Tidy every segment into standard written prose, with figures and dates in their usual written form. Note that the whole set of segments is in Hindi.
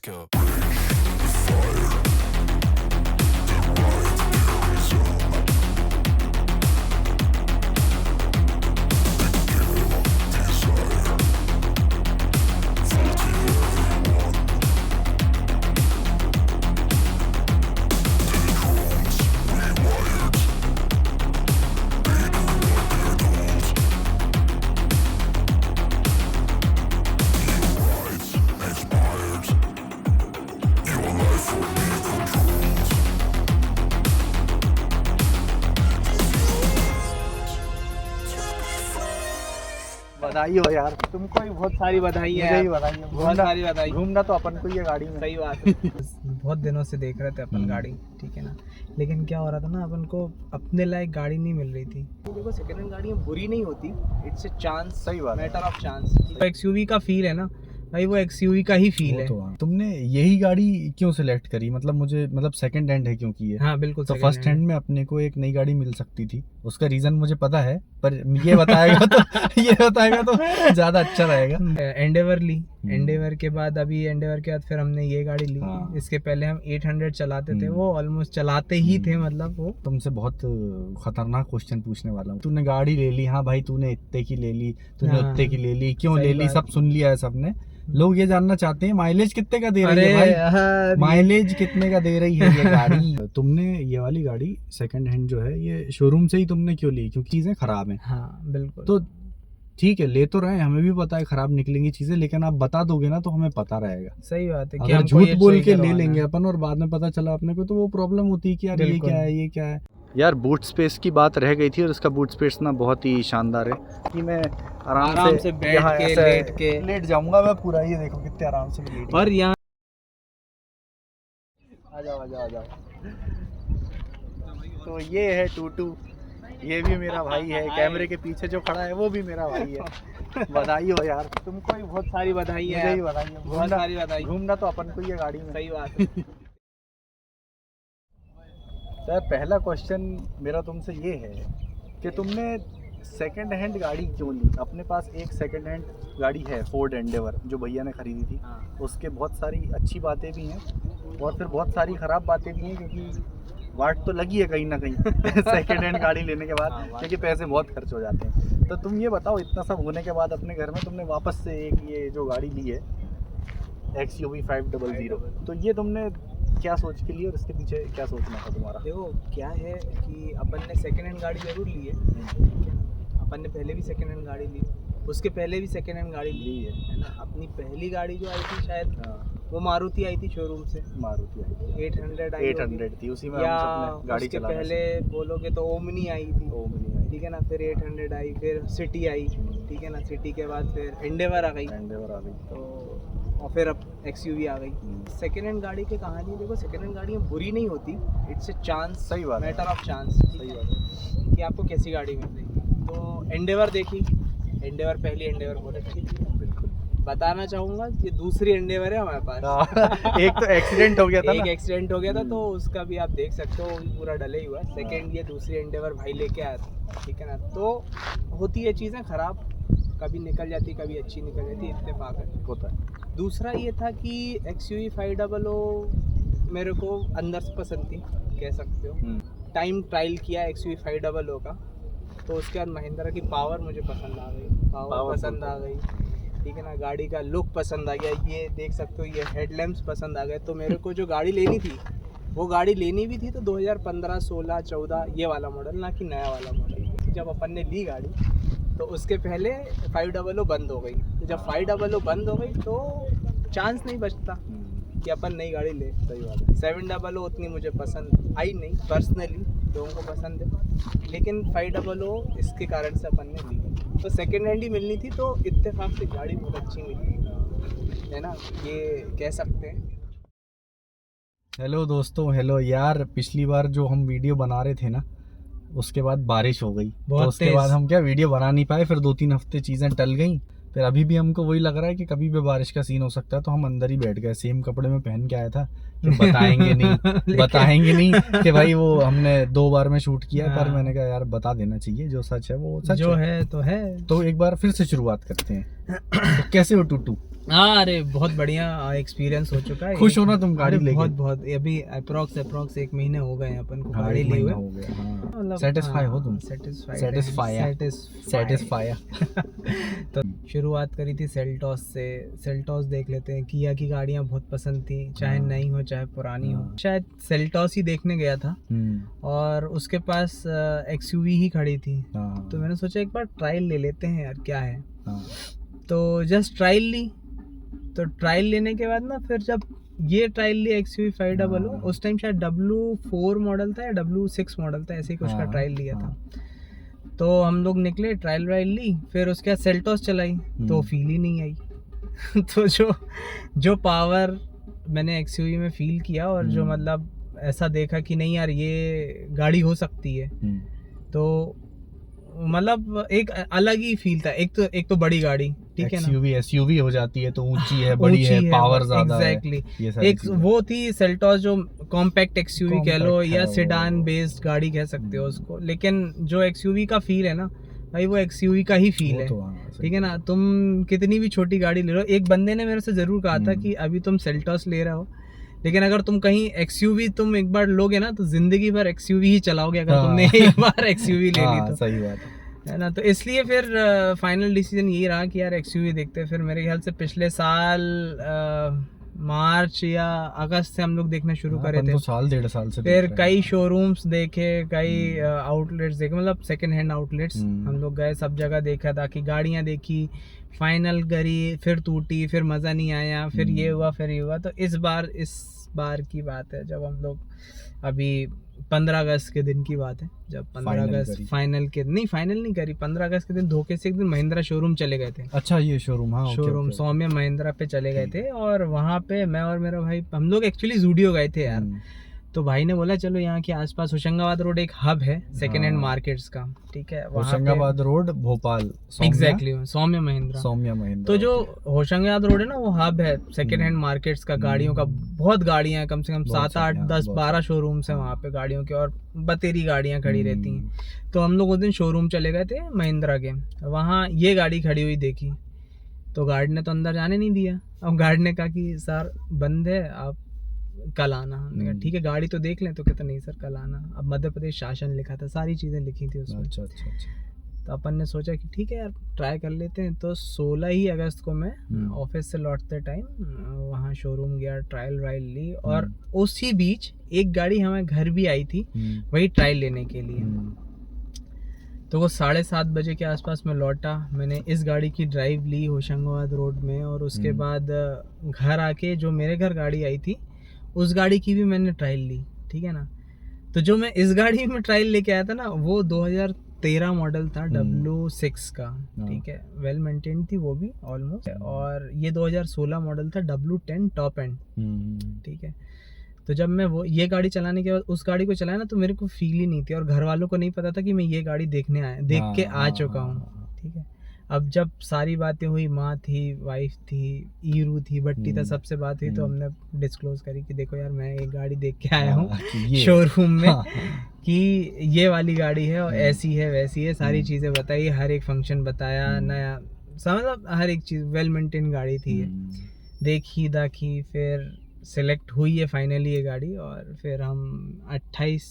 like a बधाई हो यार, तुमको भी बहुत सारी बधाई है मुझे यार। ही बधाई है। बहुत सारी बधाई। घूमना तो अपन को ही है गाड़ी में। सही बात है। बहुत दिनों से देख रहे थे अपन गाड़ी, ठीक है ना, लेकिन क्या हो रहा था ना, अपन को अपने लायक गाड़ी नहीं मिल रही थी। देखो सेकंड हैंड गाड़ियाँ बुरी नहीं होती, इट्स ए चांस, सही बात है। Matter of chance. एक्सयूवी का फील है ना भाई, वो एक्सयूवी का ही फील है। तो तुमने यही गाड़ी क्यों सिलेक्ट करी? मतलब सेकंड हैंड है क्योंकि ये। हाँ बिल्कुल। तो फर्स्ट हैंड में अपने को एक नई गाड़ी मिल सकती थी, उसका रीजन मुझे पता है, पर ये बताएगा तो ज्यादा अच्छा रहेगा। एंडेवर ली, एंडेवर के बाद अभी एंडेवर के बाद फिर हमने ये गाड़ी ली। हाँ। इसके पहले हम 800 चलाते थे, वो ऑलमोस्ट चलाते ही थे, मतलब वो। तुमसे बहुत खतरनाक क्वेश्चन पूछने वाला हूँ। तूने गाड़ी ले ली, हाँ भाई तूने इतने की ले ली, तूने हाँ। उतने की ले ली, क्यों सही ले ली, बात सब सुन लिया है सबने। लोग ये जानना चाहते हैं माइलेज कितने का दे रही है भाई, यार, माइलेज कितने का दे रही है ये गाड़ी। तुमने ये वाली गाड़ी सेकंड हैंड जो है ये शोरूम से ही तुमने क्यों ली? क्योंकि चीजें खराब हैं। हाँ बिल्कुल। तो ठीक है, ले तो रहे हैं, हमें भी पता है खराब निकलेंगी चीजें, लेकिन आप बता दोगे ना तो हमें पता रहेगा। सही बात है कि अगर हमको झूठ ये बोल सही के ले करवाना लेंगे है। अपन और बाद में पता चला अपने को, तो वो प्रॉब्लम होती है कि यार ये बिल्कुल। क्या है, ये क्या है। यार बूट स्पेस की बात रह गई थी, और इसका बूट स्पेस ना बहुत ही शानदार है कि मैं आराम से बैठ यहाँ के, ऐसे लेट के। लेट जाऊंगा मैं पूरा। ये देखो कितने आराम से मैं लेट और यहाँ आ जाओ। तो ये है टूटू, ये भी मेरा भाई है। कैमरे के पीछे जो खड़ा है वो भी मेरा भाई है। बधाई हो यार, तुमको भी बहुत सारी बधाई है मुझे ही यार। बधाई है। बहुत सारी बधाई। घूमना तो अपन को ही है गाड़ी में। सही बात है। सर पहला क्वेश्चन मेरा तुमसे ये है कि तुमने सेकंड हैंड गाड़ी क्यों ली? अपने पास एक सेकंड हैंड गाड़ी है, फोर्ड एंडेवर, जो भैया ने खरीदी थी। हाँ। उसके बहुत सारी अच्छी बातें भी हैं और फिर बहुत सारी ख़राब बातें भी हैं, क्योंकि वाट तो लगी है कहीं ना कहीं सेकंड हैंड गाड़ी लेने के बाद। हाँ, क्योंकि पैसे बहुत खर्च हो जाते हैं। तो तुम ये बताओ, इतना सब होने के बाद अपने घर में तुमने वापस से एक ये जो गाड़ी ली है XUV 500, तो ये तुमने क्या सोच के लिए और इसके पीछे क्या सोचना था तुम्हारा? देखो क्या है कि अपन ने सेकंड हैंड गाड़ी जरूर ली है, अपन ने पहले भी सेकंड हैंड गाड़ी ली, उसके पहले भी सेकंड हैंड गाड़ी ली है ना। अपनी पहली गाड़ी जो आई थी शायद वो मारुति आई थी शोरूम से, मारुति आई थी, 800 आई 800 थी, उसी में या हम सबने गाड़ी उसके चलाना पहले बोलोगे तो ओमनी आई थी, ठीक है ना। फिर 800 आई, फिर सिटी आई, ठीक है ना। सिटी के बाद फिर एंडेवर आ गई, एंडेवर आ गई। तो और फिर अब XUV आ गई। सेकेंड हैंड गाड़ी की कहानी देखो, सेकेंड हैंड गाड़ियाँ बुरी नहीं होती, इट्स ए चांस, सही बात है। Matter of chance. सही बात है। कि आपको कैसी गाड़ी मिल रही। तो एंडेवर देखी, एंडेवर पहली एंडेवर बहुत अच्छी थी। बिल्कुल। बताना चाहूँगा कि दूसरी एंडेवर है हमारे पास। एक तो एक्सीडेंट हो गया था एक ना। एक्सीडेंट हो गया था, तो उसका भी आप देख सकते हो, वो भी पूरा डले ही हुआ है। सेकेंड ये दूसरी एंडेवर भाई लेके आया था, ठीक है ना। तो होती है चीज़ें ख़राब, कभी निकल जाती, कभी अच्छी निकल जाती, इत्तेफाक है, होता है। दूसरा ये था कि XUV 500 मेरे को अंदर से पसंद थी, कह सकते हो। टाइम ट्रायल किया XUV 500 का, तो उसके बाद महिंद्रा की पावर मुझे पसंद आ गई, पावर पसंद आ गई, ठीक है ना। गाड़ी का लुक पसंद आ गया, ये देख सकते हो, ये हेडलैम्प्स पसंद आ गए। तो मेरे को जो गाड़ी लेनी थी, वो गाड़ी लेनी भी थी तो 2015, 16, 14 ये वाला मॉडल, ना कि नया वाला मॉडल। जब अपन ने ली गाड़ी तो उसके पहले 500 बंद हो गई। तो जब 500 बंद हो गई तो चांस नहीं बचता कि अपन नई गाड़ी ले। सही बात है। 700 उतनी मुझे पसंद आई नहीं, पर्सनली लोगों को पसंद है, लेकिन 500 इसके कारण से अपन ने ली। तो सेकेंड हैंड ही मिलनी थी, तो इत्तेफाक से गाड़ी बहुत अच्छी मिली, है ना, ये कह सकते हैं। हेलो दोस्तों, हेलो यार। पिछली बार जो हम वीडियो बना रहे थे ना, उसके बाद बारिश हो गई, तो उसके बाद हम क्या वीडियो बना नहीं पाए। फिर 2-3 हफ्ते चीज़ें टल गई, फिर अभी भी हमको वही लग रहा है कि कभी भी बारिश का सीन हो सकता है, तो हम अंदर ही बैठ गए, सेम कपड़े में पहन के आया था कि बताएंगे नहीं बताएंगे नहीं कि भाई वो हमने 2 बार में शूट किया है, पर मैंने कहा यार बता देना चाहिए, जो सच है वो सच जो है। है तो एक बार फिर से शुरुआत करते हैं। तो कैसे हो टूटू? हाँ, अरे बहुत बढ़िया एक्सपीरियंस हो चुका है। खुश हो ना तुम गाड़ी लेके? बहुत अभी अप्रोक्स 1 महीने हो गए हैं अपन को गाड़ी एक लिए महीना हुए। हो गया, हाँ। मतलब सेटिस्फाई हो तुम? सेटिस्फाई। तो शुरुआत करी थी सेल्टॉस से। सेल्टॉस देख लेते हैं, किया की गाड़ियाँ बहुत पसंद थी, चाहे नई हो चाहे पुरानी हो। शायद सेल्टॉस ही देखने गया था और उसके पास एक्सयूवी ही खड़ी थी, तो मैंने सोचा एक बार ट्रायल ले लेते हैं यार, क्या है। तो जस्ट ट्रायल ली, तो ट्रायल लेने के बाद ना, फिर जब ये ट्रायल ली XUV 500, उस टाइम शायद W4 मॉडल था या W6 मॉडल था, ऐसे ही कुछ का ट्रायल लिया था। तो हम लोग निकले, ट्रायल वायल ली, फिर उसके बाद सेल्टॉस चलाई तो फील ही नहीं आई। तो जो पावर मैंने XUV में फील किया और जो मतलब ऐसा देखा कि नहीं यार ये गाड़ी हो सकती है, तो मतलब एक अलग ही फील था। एक तो बड़ी गाड़ी, ठीक है ना, SUV हो जाती है तो ऊंची है, बड़ी है, पावर ज्यादा है। एग्जैक्टली। एक वो थी सेल्टॉस जो कॉम्पैक्ट XUV कह लो या सेडान बेस्ड गाड़ी कह सकते हो उसको, लेकिन जो XUV का फील है ना भाई, वो XUV का ही फील है, ठीक है ना। तुम कितनी भी छोटी गाड़ी ले लो, एक बंदे ने मेरे से जरूर कहा था कि अभी तुम सेल्टॉस ले रहे हो, लेकिन अगर तुम कहीं XUV तुम एक बार लोगे ना तो जिंदगी भर XUV ही चलाओगे, अगर तुमने एक बार XUV ले ली तो। सही बात है ना। तो इसलिए फिर फाइनल डिसीजन यही रहा कि यार XUV देखते हैं। फिर मेरे ख्याल से पिछले साल मार्च या अगस्त से हम लोग देखना शुरू करे थे। साल 1.5 साल से फिर कई शोरूम्स देखे, कई आउटलेट्स देखे, मतलब सेकंड हैंड आउटलेट्स हम लोग गए, सब जगह देखा, ताकि गाड़ियाँ देखी, फाइनल करी, फिर टूटी, फिर मज़ा नहीं आया, फिर ये हुआ, फिर ये हुआ। तो इस बार की बात है, जब हम लोग अभी 15 अगस्त के दिन की बात है, जब 15 अगस्त फाइनल नहीं करी, 15 अगस्त के दिन धोखे से एक दिन महिंद्रा शोरूम चले गए थे। अच्छा, ये शोरूम? हाँ, शोरूम सौम्य महिंद्रा पे चले गए थे, और वहाँ पे मैं और मेरा भाई, हम लोग एक्चुअली ज़ूडियो गए थे यार। तो भाई ने बोला चलो यहाँ के आसपास होशंगाबाद रोड एक हब है सेकेंड हैंड मार्केट्स का, ठीक है, होशंगाबाद रोड, भोपाल। एग्जैक्टली, सौम्य महिंद्रा। तो जो होशंगाबाद रोड है ना, वो हब है सेकेंड हैंड मार्केट्स का, गाड़ियों का। बहुत गाड़ियाँ हैं, कम से कम 7, 8, 10, 12 शोरूम्स हैं वहाँ पे गाड़ियों के, और बतेरी गाड़ियाँ खड़ी रहती हैं। तो हम लोग उस दिन शोरूम चले गए थे महिंद्रा के, वहाँ ये गाड़ी खड़ी हुई देखी, तो गार्ड ने तो अंदर जाने नहीं दिया। अब गार्ड ने कहा कि सर बंद है, आप कल आना। हमने कहा ठीक है, गाड़ी तो देख लें। तो कहता नहीं सर कल आना। अब मध्य प्रदेश शासन लिखा था, सारी चीज़ें लिखी थी उसमें। अच्छा। तो अपन ने सोचा कि ठीक है यार ट्राई कर लेते हैं। तो 16 ही अगस्त को मैं ऑफिस से लौटते टाइम वहाँ शोरूम गया, ट्रायल ली, और उसी बीच एक गाड़ी हमें घर भी आई थी वही ट्रायल लेने के लिए। तो वो 7:30 बजे के आसपास मैं लौटा, मैंने इस गाड़ी की ड्राइव ली होशंगाबाद रोड में, और उसके बाद घर आके जो मेरे घर गाड़ी आई थी उस गाड़ी की भी मैंने ट्रायल ली, ठीक है ना। तो जो मैं इस गाड़ी में ट्रायल लेके आया था ना, वो 2013 मॉडल था, W6 का, ठीक है, वेल मेंटेन थी वो भी ऑलमोस्ट। और ये 2016 मॉडल था, W10 टॉप एंड, ठीक है। तो जब मैं ये गाड़ी चलाने के बाद उस गाड़ी को चलाया ना, तो मेरे को फील ही नहीं थी, और घर वालों को नहीं पता था कि मैं ये गाड़ी देख के आ चुका हूँ, ठीक है। अब जब सारी बातें हुई, माँ थी, वाइफ थी, ईरू थी, भट्टी था, सबसे बात हुई, तो हमने डिस्क्लोज करी कि देखो यार मैं एक गाड़ी देख के आया हूँ शोरूम में, कि ये वाली गाड़ी है, और ऐसी है वैसी है, सारी चीज़ें बताई, हर एक फंक्शन बताया, नया मतलब हर एक चीज़, वेल मेंटेन गाड़ी थी ये। देखी फिर सिलेक्ट हुई है फाइनली ये गाड़ी, और फिर हम 28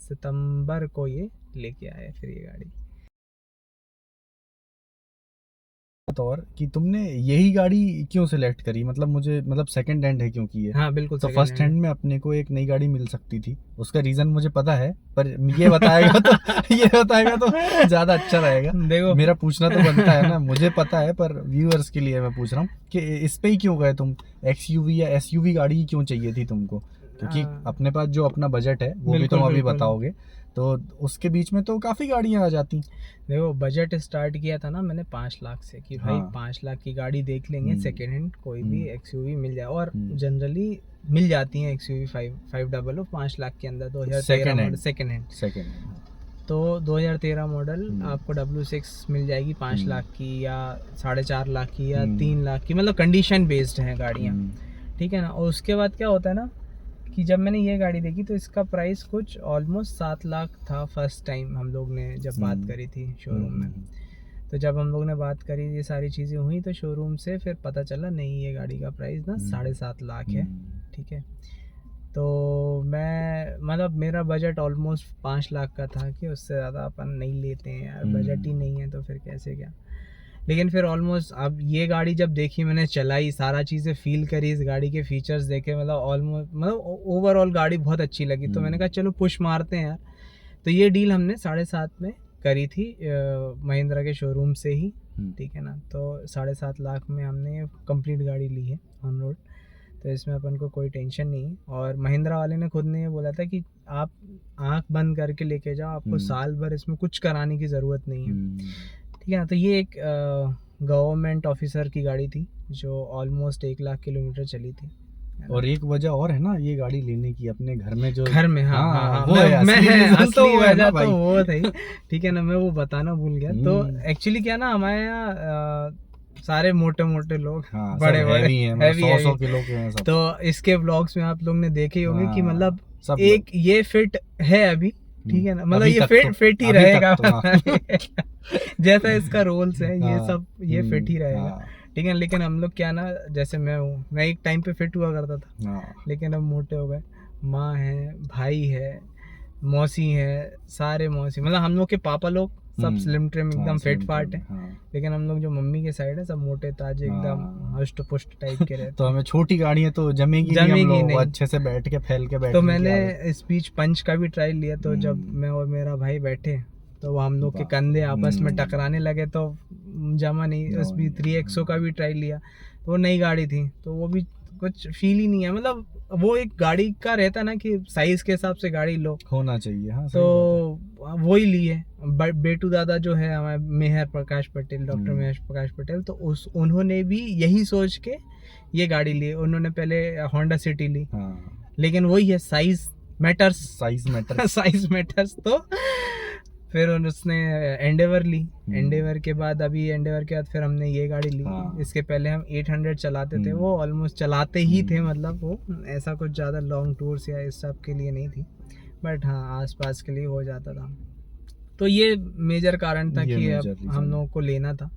सितंबर को ये लेके आए फिर ये गाड़ी। और कि तुमने यही गाड़ी क्यों सिलेक्ट करी? मतलब सेकंड हैंड है क्योंकि ये। हाँ बिल्कुल। तो फर्स्ट हैंड में अपने को एक नई गाड़ी मिल सकती थी, उसका रीजन मुझे पता है, पर ये बताएगा तो ज्यादा अच्छा रहेगा। देखो मेरा पूछना तो बनता है ना, मुझे पता है, पर व्यूअर्स के लिए मैं पूछ रहा हूँ कि इस पे ही क्यों गए तुम? XUV या SUV गाड़ी ही क्यों चाहिए थी तुमको? क्योंकि अपने पास जो अपना बजट है वो भी तुम अभी बताओगे, तो उसके बीच में तो काफ़ी गाड़ियाँ आ जाती। देखो बजट स्टार्ट किया था ना मैंने 5 लाख से, कि भाई 5 लाख की गाड़ी देख लेंगे, सेकेंड हैंड कोई भी XUV मिल जाए, और जनरली मिल जाती हैं XUV 500 5 लाख के अंदर 2013 सेकेंड हैंड। तो 2013 मॉडल आपको W6 मिल जाएगी 5 लाख की या 4.5 लाख की या 3 लाख की, मतलब कंडीशन बेस्ड हैं गाड़ियाँ, ठीक है ना। और उसके बाद क्या होता है ना कि जब मैंने ये गाड़ी देखी तो इसका प्राइस कुछ ऑलमोस्ट 7 लाख था फर्स्ट टाइम हम लोग ने जब बात करी थी शोरूम में। तो जब हम लोग ने बात करी, ये सारी चीज़ें हुई, तो शोरूम से फिर पता चला नहीं, ये गाड़ी का प्राइस ना 7.5 लाख है, ठीक है। तो मैं मतलब मेरा बजट ऑलमोस्ट 5 लाख का था कि उससे ज़्यादा अपन नहीं लेते हैं यार, बजट ही नहीं है तो फिर कैसे क्या। लेकिन फिर ऑलमोस्ट अब ये गाड़ी जब देखी, मैंने चलाई, सारा चीज़ें फील करी, इस गाड़ी के फीचर्स देखे, मतलब ऑलमोस्ट मतलब ओवरऑल गाड़ी बहुत अच्छी लगी। तो मैंने कहा चलो पुश मारते हैं यार। तो ये डील हमने 7.5 में करी थी महिंद्रा के शोरूम से ही, ठीक है ना। तो 7.5 लाख में हमने कंप्लीट गाड़ी ली है ऑन रोड, तो इसमें अपन को कोई टेंशन नहीं है। और महिंद्रा वाले ने खुद ने ये बोला था कि आप आंख बंद करके लेके जाओ, आपको साल भर इसमें कुछ कराने की ज़रूरत नहीं है, ठीक है ना। तो ये एक गवर्नमेंट ऑफिसर की गाड़ी थी जो ऑलमोस्ट 1 लाख किलोमीटर चली थी। और एक वजह और है ना ये गाड़ी लेने की, अपने घर में जो घर में, हाँ, वो मैं असली वजह भाई। तो वो थी, ठीक है ना, मैं वो बताना भूल गया। तो एक्चुअली क्या ना, हमारे यहाँ सारे मोटे मोटे लोग, बड़े बड़े हैवी 100 किलो के हैं सब। तो इसके व्लॉग्स में आप लोग ने देखे होंगे कि मतलब एक ये फिट है अभी, ठीक है ना, मतलब ये फिट ही रहेगा जैसा इसका रोल्स है, ये सब ये फिट ही रहेगा, ठीक है। लेकिन हम लोग क्या ना, जैसे मैं एक टाइम पे फिट हुआ करता था, लेकिन अब मोटे हो गए। माँ है, भाई है, मौसी है, सारे मौसी, मतलब हम लोग के पापा लोग सब स्लिम ट्रिम एकदम फिट फाट है, लेकिन हम लोग जो मम्मी के साइड है सब मोटे ताजे एकदम हष्ट पुष्ट टाइप के रहते। तो हमें छोटी गाड़ियाँ तो जमेगी नहीं, अच्छे से बैठ के फैल के बैठ। तो मैंने इस बीच पंच का भी ट्रायल लिया, तो जब मैं और मेरा भाई बैठे तो हम लोग के कंधे आपस में टकराने लगे, तो जमा नहीं। उस भी 3XO का भी ट्रायल लिया, तो वो नई गाड़ी थी, तो वो भी कुछ फील ही नहीं है। मतलब वो एक गाड़ी का रहता ना कि साइज के हिसाब से गाड़ी लो, होना चाहिए। हाँ, तो वो ही ली है। बेटू दादा जो है हमारे मेहर प्रकाश पटेल, डॉक्टर मेहर प्रकाश पटेल, तो उन्होंने भी यही सोच के ये गाड़ी ली। उन्होंने पहले होंडा सिटी ली, लेकिन वही है, साइज मैटर्स। तो फिर उसने एंडेवर ली, एंडेवर के बाद फिर हमने ये गाड़ी ली। इसके पहले हम 800 चलाते थे, वो ऑलमोस्ट चलाते ही थे, मतलब वो ऐसा कुछ ज़्यादा लॉन्ग टूर्स या इस सब के लिए नहीं थी, बट हाँ आसपास के लिए हो जाता था। तो ये मेजर कारण था कि अब हम लोगों को लेना था,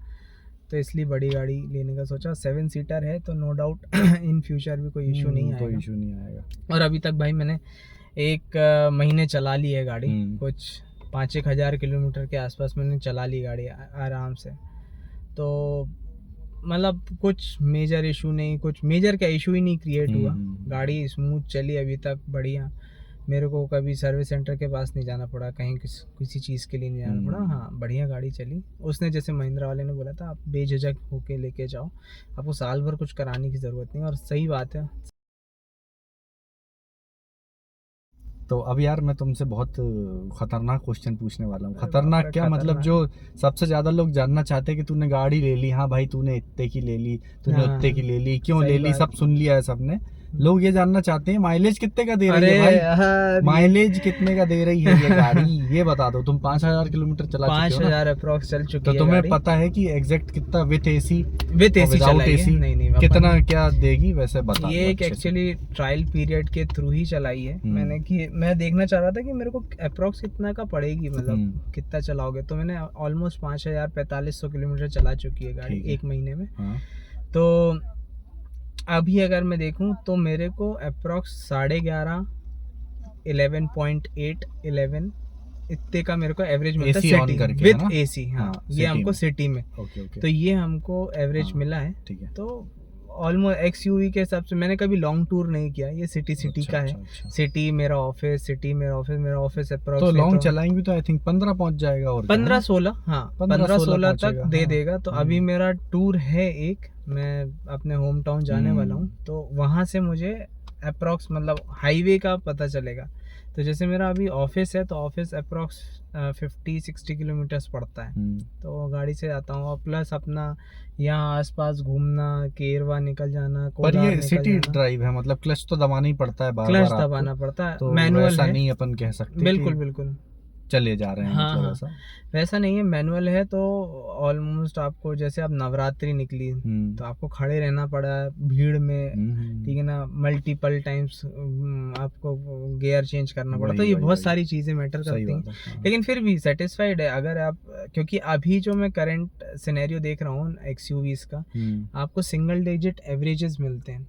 तो इसलिए बड़ी गाड़ी लेने का सोचा। 7 सीटर है, तो नो डाउट इन फ्यूचर भी कोई इशू नहीं आएगा। और अभी तक भाई मैंने 1 महीने चला ली है गाड़ी, कुछ 5-1 हज़ार किलोमीटर के आसपास मैंने चला ली गाड़ी आराम से। तो मतलब कुछ मेजर इशू नहीं, कुछ मेजर का इशू ही नहीं क्रिएट हुआ। गाड़ी स्मूथ चली अभी तक, बढ़िया। मेरे को कभी सर्विस सेंटर के पास नहीं जाना पड़ा, कहीं किसी चीज़ के लिए नहीं जाना पड़ा। हाँ, बढ़िया गाड़ी चली। उसने जैसे महिंद्रा वाले ने बोला था, आप बेझिझक होके लेके जाओ, आपको साल भर कुछ कराने की ज़रूरत नहीं, और सही बात है। तो अब यार मैं तुमसे बहुत खतरनाक क्वेश्चन पूछने वाला हूँ। खतरनाक क्या, मतलब जो सबसे ज्यादा लोग जानना चाहते हैं कि तूने गाड़ी ले ली, हाँ भाई तूने इतने की ले ली, तूने उतने की ले ली, क्यों ले ली, सब सुन लिया है सबने। लोग ये जानना चाहते हैं माइलेज कितने का दे रही है भाई, माइलेज कितने का दे रही है ये गाड़ी, ये बता दो। तुम 5000 किलोमीटर चला चुके हो ना? 5000 अप्रॉक्स चल चुकी है। तो तुम्हें पता है कि एग्जैक्ट कितना विथ एसी चलाई है? नहीं, कितना क्या देगी वैसे बता। ये एक एक्चुअली ट्रायल पीरियड के थ्रू ही चलाई है मैंने, कि मैं देखना चाह रहा था कि मेरे को अप्रॉक्स कितना का पड़ेगी, मतलब कितना चलाओगे। तो मैंने ऑलमोस्ट 4500 किलोमीटर चला चुकी है गाड़ी 1 महीने में। तो अभी अगर मैं देखूं तो मेरे को अप्रॉक्स 11.5 11 इतने का मेरे को एवरेज मिलता है सिटी विद एसी। हाँ, ये हमको सिटी में। तो ये हमको एवरेज मिला है, ठीक है। तो ऑलमोस्ट एक्सयूवी के हिसाब से मैंने कभी लॉन्ग टूर नहीं किया, ये सिटी का है। सिटी मेरा ऑफिस, मेरा ऑफिस अप्रॉक्स। तो लॉन्ग चलाएंगे तो आई थिंक 15 पहुंच जाएगा, और 15-16, हाँ 15-16 तक दे देगा। तो अभी मेरा टूर है एक, मैं अपने होम टाउन जाने वाला हूँ, तो वहाँ से मुझे अप्रॉक्स मतलब हाईवे का पता चलेगा। तो जैसे मेरा अभी ऑफिस है, तो ऑफिस अप्रॉक्स 50-60 किलोमीटर्स पड़ता है, तो गाड़ी से जाता हूँ। और प्लस अपना यहाँ आसपास घूमना, केरवा निकल जाना, पर ये सिटी ड्राइव है, मतलब क्लच तो दबाना ही पड़ता है, क्लच दबाना पड़ता है, तो मैनुअल ऐसा नहीं अपन कह सकते। बिल्कुल। चले जा रहे हैं, हाँ, मतलब हाँ। ऐसा। वैसा नहीं है, मैनुअल है तो ऑलमोस्ट आपको, जैसे अब नवरात्रि निकली तो आपको खड़े रहना पड़ा भीड़ में, ठीक है ना, मल्टीपल टाइम्स आपको गियर चेंज करना पड़ा, तो ये बहुत सारी चीज़ें मैटर करती हैं, हाँ। लेकिन फिर भी सेटिस्फाइड है अगर आप, क्योंकि अभी जो मैं करंट सिनेरियो देख रहा हूँ एक्सयूवीज का, आपको सिंगल डिजिट एवरेजेस मिलते हैं,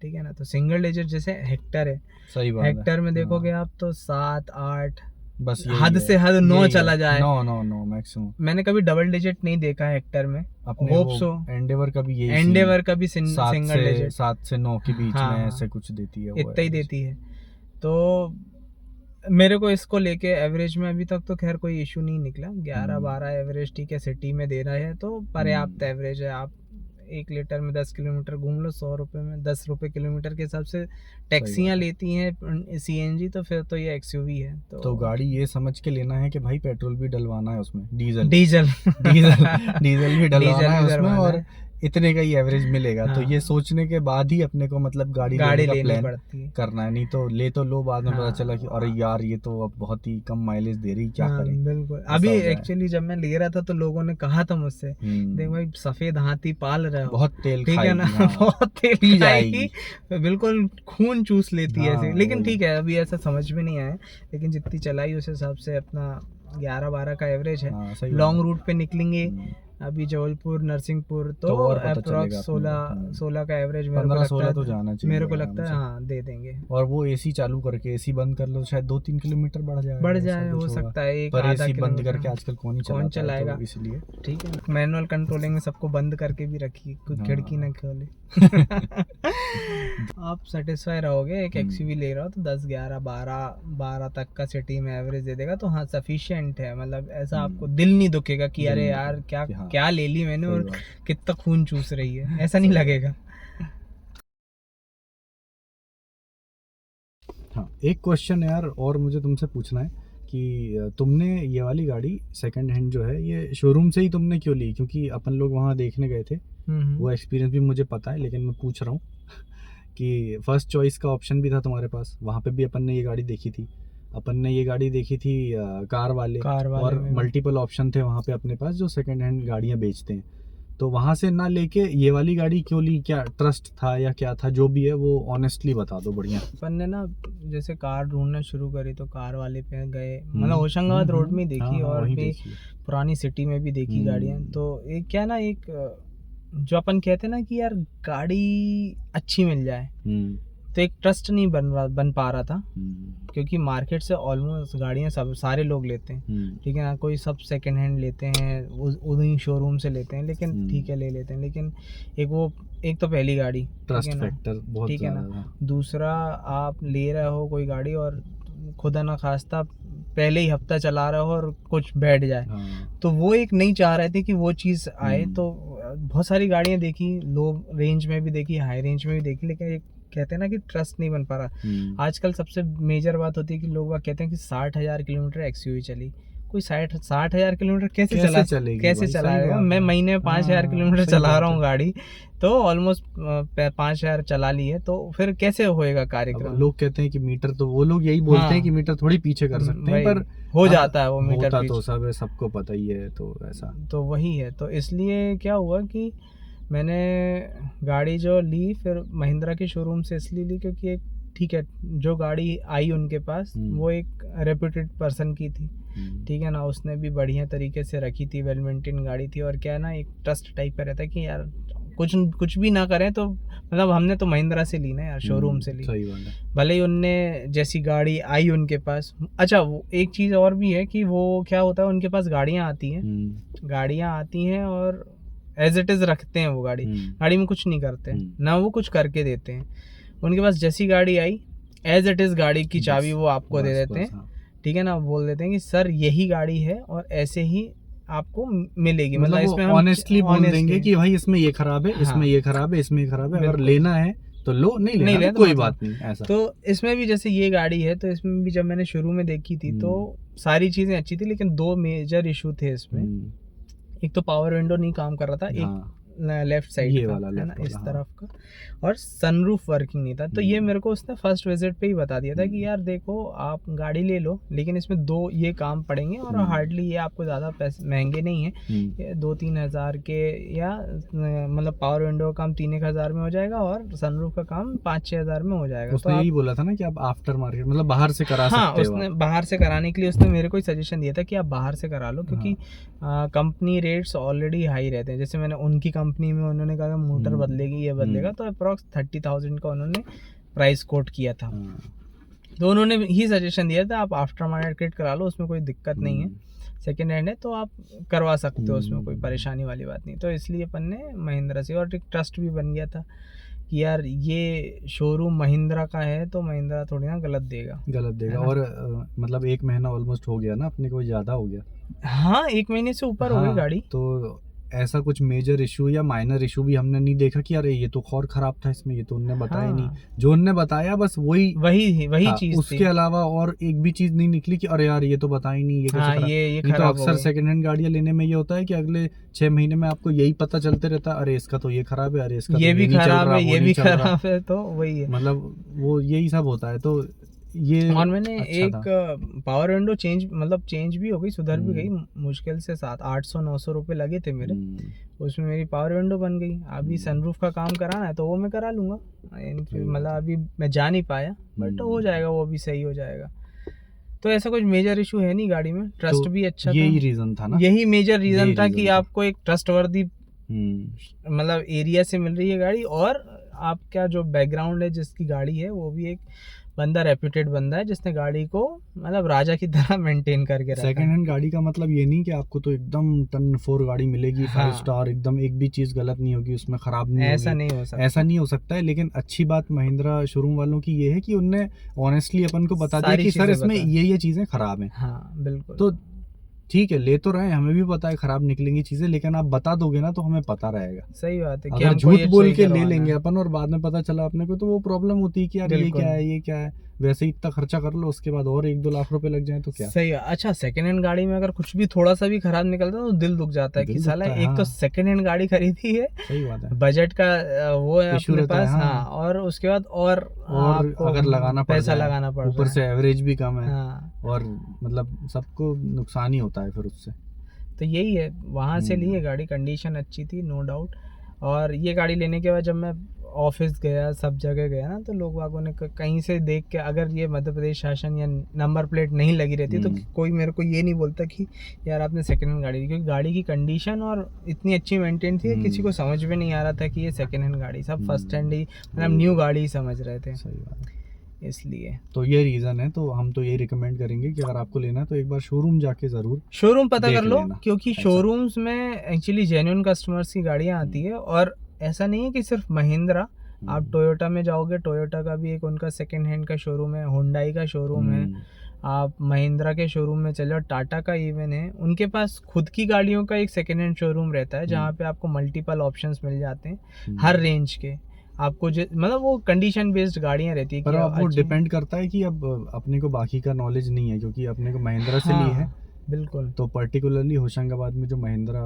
ठीक है ना, तो सिंगल डिजिट जैसे हेक्टर है, सही बात है। हेक्टर में देखोगे आप तो 7-8, बस हद से हद 9 चला जाए, 9 मैक्सिमम। मैंने कभी डबल डिजिट नहीं देखा है हेक्टर में। अपने होप वो सो एंडेवर का भी यही एंडेवर का भी सिंगल डिजिट 7 से 9 के बीच हाँ, में हाँ, ऐसे कुछ देती है वो इतना ही average। देती है। तो मेरे को इसको लेके एवरेज में अभी तक तो खैर कोई इशू नहीं निकला, 11-12 एवरेज ठीक है, सिटी में दे रहा है तो पर्याप्त एवरेज है। आप 1 लीटर में 10 किलोमीटर घूम लो, 100 रुपये में 10 रुपये किलोमीटर के हिसाब से टैक्सियाँ लेती हैं सीएनजी, तो फिर तो ये एक्सयूवी है। तो गाड़ी ये समझ के लेना है कि भाई पेट्रोल भी डलवाना है उसमें, डीजल डीजल डीजल भी डलवाना है उसमें, डलवाना और है। इतने का ही एवरेज मिलेगा। तो हाँ। ये सोचने के बाद ही अपने को मतलब गाड़ी लेने का लेनी प्लान पड़ती है। करना है, नहीं तो लो बाद में हाँ। पता चला कि अरे यार ये तो अब बहुत ही कम माइलेज दे रही, क्या हाँ, करें। बिल्कुल। ऐसा अभी हो जाए। एक्चुअली जब मैं ले रहा था तो लोगों ने कहा था मुझसे, देख भाई सफेद हाथी पाल रहे हो, बहुत तेल ठीक है ना, खाएगी, हाँ। बहुत तेल पी खाएगी, जाएगी। बिल्कुल खून चूस लेती है हाँ, ऐसे। लेकिन वही। ठीक है, अभी ऐसा समझ में नहीं आया, लेकिन जितनी चलाई उस हिसाब से अपना 11-12 का एवरेज है। हाँ, सही बात लॉन्ग है। रूट पे निकलेंगे अभी जबलपुर नरसिंहपुर तो और पता चलेगा अप्रॉक्स अपने को। 16 का एवरेज मेरे को 15-16 लगता तो है, जाना चाहिए मेरे को आराम लगता है से। हाँ दे देंगे। और वो एसी चालू करके एसी बंद कर लो तो शायद 2-3 किलोमीटर बढ़ जाए, बढ़ ऐसा जाए, हो कुछ होगा। सकता है एक पर आधा एसी बंद किलोमीटर करके आजकल कौन ही कौन चलाता है, चलाएगा, तो इसलिए ठीक है। मैनुअल कंट्रोलिंग में सबको बंद करके भी रखिए, कोई हाँ। खिड़की ना खोले। आप सेटिस्फाई रहोगे, एक एक्सयूवी ले रहा हो तो 10, 11, 12 तक का सिटी में एवरेज दे देगा, तो हाँ सफिशिएंट है। मतलब ऐसा आपको दिल नहीं दुखेगा कि अरे यार क्या हाँ, क्या ले ली मैंने सही और बात। कितना खून चूस रही है, ऐसा नहीं लगेगा। हाँ, एक क्वेश्चन यार और मुझे तुमसे पूछना है कि तुमने ये वाली गाड़ी सेकंड हैंड जो है ये शोरूम से ही तुमने क्यों ली? क्योंकि अपन लोग वहाँ देखने गए थे, वो एक्सपीरियंस भी मुझे पता है, लेकिन मैं पूछ रहा हूँ कि फर्स्ट चॉइस का ऑप्शन भी था तुम्हारे पास, वहाँ पे भी अपन ने ये गाड़ी देखी थी, कार वाले और मल्टीपल ऑप्शन थे वहाँ पे अपने पास जो सेकंड हैंड गाड़ियाँ बेचते हैं। तो वहाँ से ना लेके ये वाली गाड़ी क्यों ली? क्या ट्रस्ट था या क्या था? जो भी है वो ऑनेस्टली बता दो, बढ़िया। अपन ने ना जैसे कार ढूंढना शुरू करी तो कार वाले पे गए, मतलब होशंगाबाद रोड में देखी, हाँ, और वहीं भी देखी। पुरानी सिटी में भी देखी गाड़ियाँ। तो एक क्या ना, एक जो अपन कहते हैं ना कि यार गाड़ी अच्छी मिल जाए, तो एक ट्रस्ट नहीं बन पा रहा था, क्योंकि मार्केट से ऑलमोस्ट गाड़ियाँ सब सारे लोग लेते हैं, ठीक है ना, कोई सब सेकंड हैंड लेते हैं, उन्हीं शोरूम से लेते हैं, लेकिन ठीक है ले लेते हैं, लेकिन एक तो पहली गाड़ी ट्रस्ट फैक्टर बहुत ठीक है ना, दूसरा आप ले रहे हो कोई गाड़ी और खुदा ना खास्ता पहले ही हफ्ता चला रहे हो और कुछ बैठ जाए, तो वो एक नहीं चाह रहे थे कि वो चीज़ आए। तो बहुत सारी गाड़ियाँ देखी, लो रेंज में भी देखी, हाई रेंज में भी देखी, लेकिन एक कहते हैं ना कि ट्रस्ट नहीं बन पा रहा। आजकल सबसे मेजर बात होती है कि लोग कहते हैं कि 60,000 किलोमीटर एक्सयूवी चली। कोई 60,000 किलोमीटर कैसे चलाएगा? मैं महीने में 5,000 किलोमीटर चला रहा हूँ गाड़ी, तो ऑलमोस्ट 5,000 चला ली है, तो फिर कैसे होएगा कार्यक्रम? लोग कहते हैं कि मीटर, तो वो लोग यही बोलते हैं कि मीटर थोड़ी पीछे कर सकते हैं, पर हो जाता है वो मीटर होता पीछे, तो सब है, सबको पता ही है, तो ऐसा तो वही है। तो इसलिए क्या हुआ कि मैंने गाड़ी जो ली फिर महिंद्रा के शोरूम से इसलिए ली क्योंकि एक ठीक है जो गाड़ी आई उनके पास वो एक रेप्यूटेड पर्सन की थी, ठीक है ना, उसने भी बढ़िया तरीके से रखी थी, वेल मेंटेन गाड़ी थी, और क्या ना एक ट्रस्ट टाइप का रहता है कि यार कुछ भी ना करें तो मतलब हमने तो महिंद्रा से ली ना यार, शोरूम से ली, सही बात है। भले ही उनने जैसी गाड़ी आई उनके पास। अच्छा वो एक चीज़ और भी है कि वो क्या होता है, उनके पास गाड़ियाँ आती हैं और एज इट इज़ रखते हैं वो गाड़ी में कुछ नहीं करते ना, वो कुछ करके देते हैं। उनके पास जैसी गाड़ी आई एज इट इज़ गाड़ी की चाबी वो आपको दे देते हैं, ठीक है ना, बोल देते हैं कि सर यही गाड़ी है और ऐसे ही आपको मिलेगी। मतलब इसमें हम ऑनेस्टली बोल देंगे कि भाई इसमें ये खराब है, इसमें ये खराब है, इसमें ये खराब है, अगर लेना है तो लो, नहीं लेना तो कोई बात नहीं, ऐसा। तो इसमें भी जैसे ये गाड़ी है तो इसमें भी जब मैंने शुरू में देखी थी तो सारी चीज़ें अच्छी थी, लेकिन 2 मेजर इशू थे इसमें। एक तो पावर विंडो नहीं काम कर रहा था, एक लेफ्ट साइड ये का वाला है ना, left इस वाला, तरफ का, और सनरूफ वर्किंग नहीं था। तो ये मेरे को उसने फर्स्ट विजिट पे ही बता दिया था कि यार देखो आप गाड़ी ले लो, लेकिन इसमें 2 ये काम पड़ेंगे और हार्डली ये आपको ज़्यादा पैसे महंगे नहीं है, ये 2-3 हज़ार के, या मतलब पावर विंडो का काम 3-1 हज़ार में हो जाएगा और सनरूफ का काम 5-6 हज़ार में हो जाएगा। उसने तो यही बोला था ना कि आप आफ्टर मार्केट मतलब बाहर से करा हाँ, सकते हो उसने आप। बाहर से कराने के लिए उसने मेरे को ही सजेशन दिया था कि आप बाहर से करा लो, क्योंकि कंपनी रेट्स ऑलरेडी हाई रहते हैं। जैसे मैंने उनकी कंपनी में, उन्होंने कहा मोटर बदलेगी, ये बदलेगा, तो अप्रॉक्स 30,000 का उन्होंने प्राइस कोट किया था। तो उन्होंने ही सजेशन दिया था आप आफ्टर मार्केट करा लो, उसमें कोई दिक्कत नहीं है, सेकेंड हैंड है तो आप करवा सकते हो, उसमें कोई परेशानी वाली बात नहीं। तो इसलिए अपन ने महिंद्रा से, और एक ट्रस्ट भी बन गया था कि यार ये शोरूम महिंद्रा का है तो महिंद्रा थोड़ी ना गलत देगा। और मतलब 1 महीना ऑलमोस्ट हो गया ना अपने को, ज़्यादा हो गया। हाँ, 1 महीने से ऊपर हो गई गाड़ी। तो ऐसा कुछ मेजर इशू या माइनर इशू भी हमने नहीं देखा कि अरे ये तो और ख़राब था इसमें, ये तो उनने बताया नहीं। जो उनने बताया बस वही चीज़ थी। उसके अलावा और एक भी चीज़ नहीं निकली कि अरे यार ये तो बताया ही नहीं, ये कैसे खराब। ये नहीं तो खराब हो अक्सर गई। सेकंड हैंड गाड़ियाँ लेने में ये होता है कि अगले 6 महीने में आपको यही पता चलते रहता है, अरे इसका तो ये खराब है, अरे इसका ये तो भी नहीं चल खराब रहा, है, वो ये नहीं भी चल रहा। खराब है, तो वही है। मतलब वो यही सब होता है। तो ये और मैंने अच्छा एक था। पावर विंडो चेंज भी हो गई, सुधर भी गई, मुश्किल से 800-900 रुपये लगे थे मेरे, उसमें मेरी पावर विंडो बन गई। अभी सनरूफ का काम कराना है तो वो मैं करा लूँगा, मतलब अभी मैं जा नहीं पाया, बट हो जाएगा, वो भी सही हो जाएगा। तो ऐसा कुछ मेजर इशू है नहीं गाड़ी में, ट्रस्ट तो भी अच्छा था। यही रीज़न था ना, यही मेजर रीज़न यही था reason कि था। आपको एक ट्रस्टवर्दी मतलब एरिया से मिल रही है गाड़ी, और आपका जो बैकग्राउंड है जिसकी गाड़ी है वो भी एक बंदा रेप्यूटेड बंदा है, जिसने गाड़ी को मतलब राजा की तरह मेंटेन करके रखा सेकंड है। हैंड गाड़ी का मतलब ये नहीं कि आपको तो एकदम टन 4 गाड़ी मिलेगी, 5 स्टार एकदम, एक भी चीज़ गलत नहीं होगी उसमें, ख़राब नहीं होगी। ऐसा नहीं हो सकता, ऐसा नहीं हो सकता है। लेकिन अच्छी बात महिंद्रा शोरूम वालों की ये है कि उनने ऑनेस्टली अपन को बता दिया कि सर इसमें ये चीज़ें ख़राब हैं। हाँ बिल्कुल। तो ठीक है, ले तो रहे हैं, हमें भी पता है खराब निकलेंगी चीज़ें, लेकिन आप बता दोगे ना तो हमें पता रहेगा। सही बात है कि अगर हमको झूठ ये बोल सही के ले करवाना लेंगे है। अपन और बाद में पता चला अपने को, तो वो प्रॉब्लम होती है कि यार ये क्या है, ये क्या है। वैसे ही इतना खर्चा कर लो, उसके बाद और 1-2 लाख रुपए लग जाए तो क्या। सही है। अच्छा, सेकंड हैंड गाड़ी में अगर कुछ भी थोड़ा सा भी खराब निकलता है तो दिल दुख जाता है कि साला एक तो सेकंड हैंड गाड़ी खरीदी है, सही बात है, बजट का वो है अपने पास, हाँ, और उसके बाद और अगर लगाना पैसा लगाना पड़ रहा है, ऊपर से एवरेज भी कम है, हाँ, और मतलब सबको नुकसान ही होता है फिर उससे। तो यही है, वहाँ से ली है गाड़ी, कंडीशन अच्छी थी नो डाउट। और ये गाड़ी लेने के बाद जब मैं ऑफिस गया, सब जगह गया ना, तो लोग वागों ने कहीं से देख के, अगर ये मध्य प्रदेश शासन या नंबर प्लेट नहीं लगी रहती तो कोई मेरे को ये नहीं बोलता कि यार आपने सेकंड हैंड गाड़ी ली, क्योंकि गाड़ी की कंडीशन और इतनी अच्छी मेंटेन थी, किसी को समझ में नहीं आ रहा था कि ये सेकंड हैंड गाड़ी, सब फर्स्ट हैंड ही, मतलब न्यू गाड़ी ही समझ रहे थे। सही बात है। इसलिए तो ये रीज़न है, तो हम तो ये रिकमेंड करेंगे कि अगर आपको लेना है तो एक बार शोरूम जाके ज़रूर शोरूम पता कर लो, लेना। क्योंकि शोरूम्स में एक्चुअली जेन्युइन कस्टमर्स की गाड़ियाँ आती है। और ऐसा नहीं है कि सिर्फ महिंद्रा, आप टोयोटा में जाओगे, टोयोटा का भी एक उनका सेकंड हैंड का शोरूम है, हुंडई का शोरूम है, आप महिंद्रा के शोरूम में चले जाओ, टाटा का इवन है, उनके पास खुद की गाड़ियों का एक सेकंड हैंड शोरूम रहता है, जहाँ पे आपको मल्टीपल ऑप्शंस मिल जाते हैं हर रेंज के। आपको मतलब वो कंडीशन बेस्ड गाड़ियाँ रहती है, पर अब वो डिपेंड करता है कि अब अपने को बाकी का नॉलेज नहीं है, क्योंकि अपने को महिंद्रा से ली है बिल्कुल, तो पर्टिकुलरली होशंगाबाद में जो महिंद्रा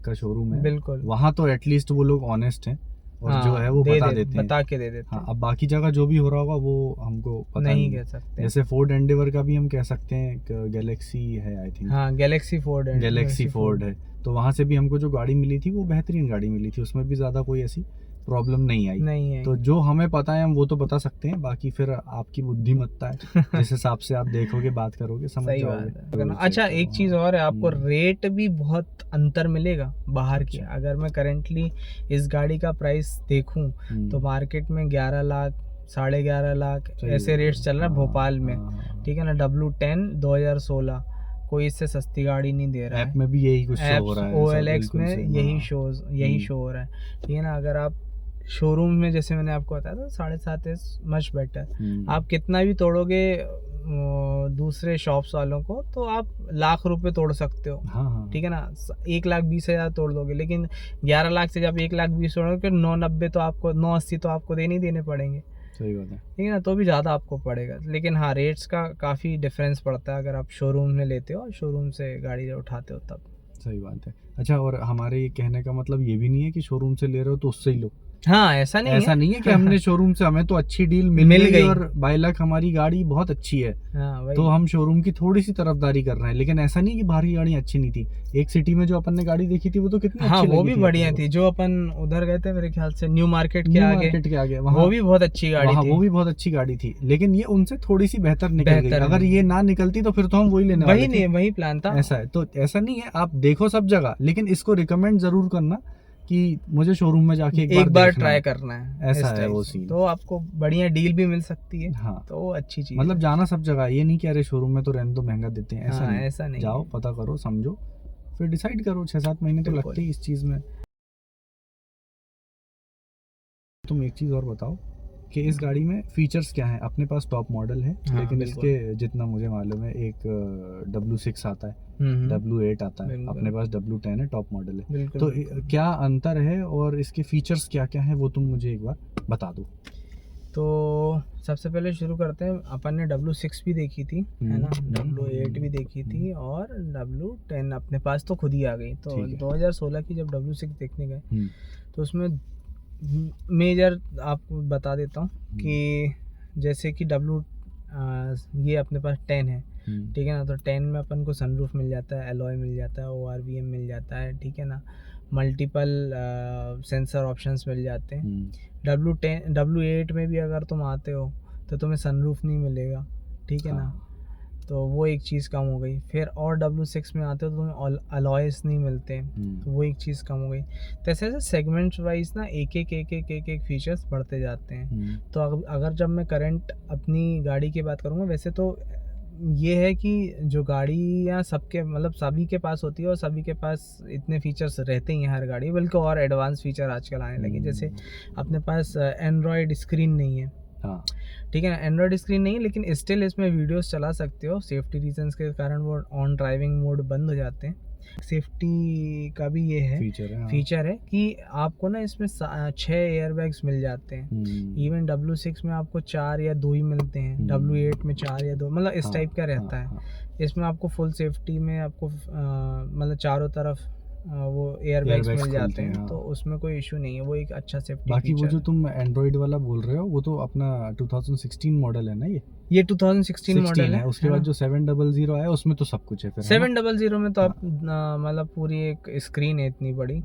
का शोरूम है, बिल्कुल, वहाँ तो एटलीस्ट वो लोग ऑनेस्ट हैं और जो है वो बता के दे देते हैं। हाँ, अब बाकी जगह जो भी हो रहा होगा वो हमको पता नहीं कह सकते। जैसे फोर्ड एंडेवर का भी हम कह सकते हैं, गैलेक्सी है आई थिंक, हाँ, गैलेक्सी फोर्ड है, तो वहाँ से भी हमको जो गाड़ी मिली थी वो बेहतरीन गाड़ी मिली थी, उसमें भी ज़्यादा कोई ऐसी प्रॉब्लम नहीं आई। तो जो हमें पता है हम वो तो बता सकते हैं, बाकी फिर आपकी बुद्धिमत्ता है, जिस हिसाब से आप देखोगे, बात करोगे, समझ जाओगे। अच्छा, एक चीज़ और है, आपको रेट भी बहुत अंतर मिलेगा बाहर की। अगर मैं करेंटली इस गाड़ी का प्राइस देखूं तो मार्केट में 11 लाख 11.5 लाख ऐसे रेट्स चल रहा है भोपाल में, ठीक है ना। W10 2016 कोई इससे सस्ती गाड़ी नहीं दे रहा है। ऐप में भी यही कुछ शो हो रहा है, OLX में यही शो हो रहा है, ठीक है ना। अगर आप शोरूम में, जैसे मैंने आपको बताया था, 7.5 इज मच बेटर। आप कितना भी तोड़ोगे दूसरे शॉप्स वालों को, तो आप लाख रुपए तोड़ सकते हो, ठीक है ना। 1,20,000 तोड़ दोगे, लेकिन 11 लाख से जब 1,20,000 तोड़ोगे, 990 तो आपको, 980 तो आपको देने पड़ेंगे। सही बात है, ठीक है ना, तो भी ज़्यादा आपको पड़ेगा। लेकिन हाँ, रेट्स का काफ़ी डिफरेंस पड़ता है अगर आप शोरूम में लेते हो और शोरूम से गाड़ी उठाते हो तब। सही बात है। अच्छा, और हमारे ये कहने का मतलब ये भी नहीं है कि शोरूम से ले रहे हो तो उससे ही लो। हाँ, ऐसा नहीं है कि हमने शोरूम से हमें तो अच्छी डील मिल गई और बाय लक हमारी गाड़ी बहुत अच्छी है, हाँ, तो हम शोरूम की थोड़ी सी तरफदारी कर रहे हैं। लेकिन ऐसा नहीं कि बाहर की गाड़ी अच्छी नहीं थी। एक सिटी में जो अपन ने गाड़ी देखी थी वो तो कितनी हाँ, अच्छी वो लगी भी थी बढ़िया अपन थी। जो अपन उधर गए थे मेरे ख्याल से न्यू मार्केट के आगे वहाँ, वो भी बहुत अच्छी गाड़ी वहाँ थी। वो भी बहुत अच्छी गाड़ी थी, लेकिन ये उनसे थोड़ी सी बेहतर निकल गई। अगर ये ना निकलती तो फिर तो हम वही लेने वाले थे। वही प्लान था। ऐसा है, तो ऐसा नहीं है, आप देखो सब जगह, लेकिन इसको रिकमेंड जरूर करना कि मुझे शोरूम में जाके एक बार ट्राई करना है। ऐसा है वो सीन। तो आपको बढ़िया डील भी मिल सकती है। हाँ, तो वो अच्छी चीज मतलब है। जाना सब जगह, ये नहीं कि अरे शोरूम में तो रहने दो महंगा देते हैं, ऐसा हाँ, नहीं। ऐसा नहीं जाओ, है। पता करो, समझो, फिर डिसाइड करो। 6-7 महीने तो बिल्कुल। लगते ही इस चीज़ में। तुम एक चीज़ और बताओ कि इस गाड़ी में फीचर्स क्या हैं। अपने पास टॉप मॉडल है, हाँ, लेकिन बिल्कुल। इसके जितना मुझे मालूम है, एक W6 आता है, W8 आता है, बिल्कुल। अपने पास W10 है, टॉप मॉडल है। बिल्कुल, तो बिल्कुल। क्या अंतर है और इसके फीचर्स क्या क्या हैं वो तुम मुझे एक बार बता दो। तो सबसे पहले शुरू करते हैं। अपन ने W6 भी देखी थी, है ना, W8 भी देखी थी, और W10 अपने पास तो खुद ही आ गई। तो 2016 की जब W6 देखने गए तो उसमें मेजर आपको बता देता हूँ कि जैसे कि ये अपने पास 10 है, ठीक है ना। तो 10 में अपन को सनरूफ मिल जाता है, एलॉय मिल जाता है, ORVM मिल जाता है, ठीक है ना। मल्टीपल सेंसर ऑप्शंस मिल जाते हैं। W8 में भी अगर तुम आते हो तो तुम्हें सनरूफ नहीं मिलेगा, ठीक है ना। तो वो एक चीज़ कम हो गई। फिर और W6 में आते हो तो तुम्हें अलॉयस नहीं मिलते, तो वो एक चीज़ कम हो गई। तो ऐसे ऐसे सेगमेंट्स वाइज ना एक फीचर्स बढ़ते जाते हैं। तो अगर जब मैं करंट अपनी गाड़ी की बात करूँगा, वैसे तो ये है कि जो गाड़ियाँ सबके मतलब सभी के पास होती है और सभी के पास इतने फीचर्स रहते ही हैं हर गाड़ी, बल्कि और एडवांस फीचर आजकल आने लगे। जैसे अपने पास एंड्रॉयड स्क्रीन नहीं है, ठीक है ना। एंड्रॉयड स्क्रीन नहीं है, लेकिन स्टिल इसमें वीडियोस चला सकते हो। सेफ्टी रीजंस के कारण वो ऑन ड्राइविंग मोड बंद हो जाते हैं। सेफ्टी का भी ये है फीचर है कि आपको ना इसमें 6 एयरबैग्स मिल जाते हैं। इवन W6 में आपको 4 या 2 ही मिलते हैं, W8 में 4 या 2, मतलब इस टाइप का रहता है। इसमें आपको फुल सेफ्टी में आपको मतलब चारों तरफ वो एयरबैग्स मिल जाते हैं। तो उसमें कोई इशू नहीं है, वो एक अच्छा सेफ्टी बाकी फीचर वो जो तुम एंड्रॉइड वाला बोल रहे हो वो तो अपना 2016 मॉडल है ना। ये 2016 मॉडल है। उसके बाद जो 700 आया उसमें तो सब कुछ है। फिर 700 में तो आप मतलब पूरी एक स्क्रीन है इतनी बड़ी,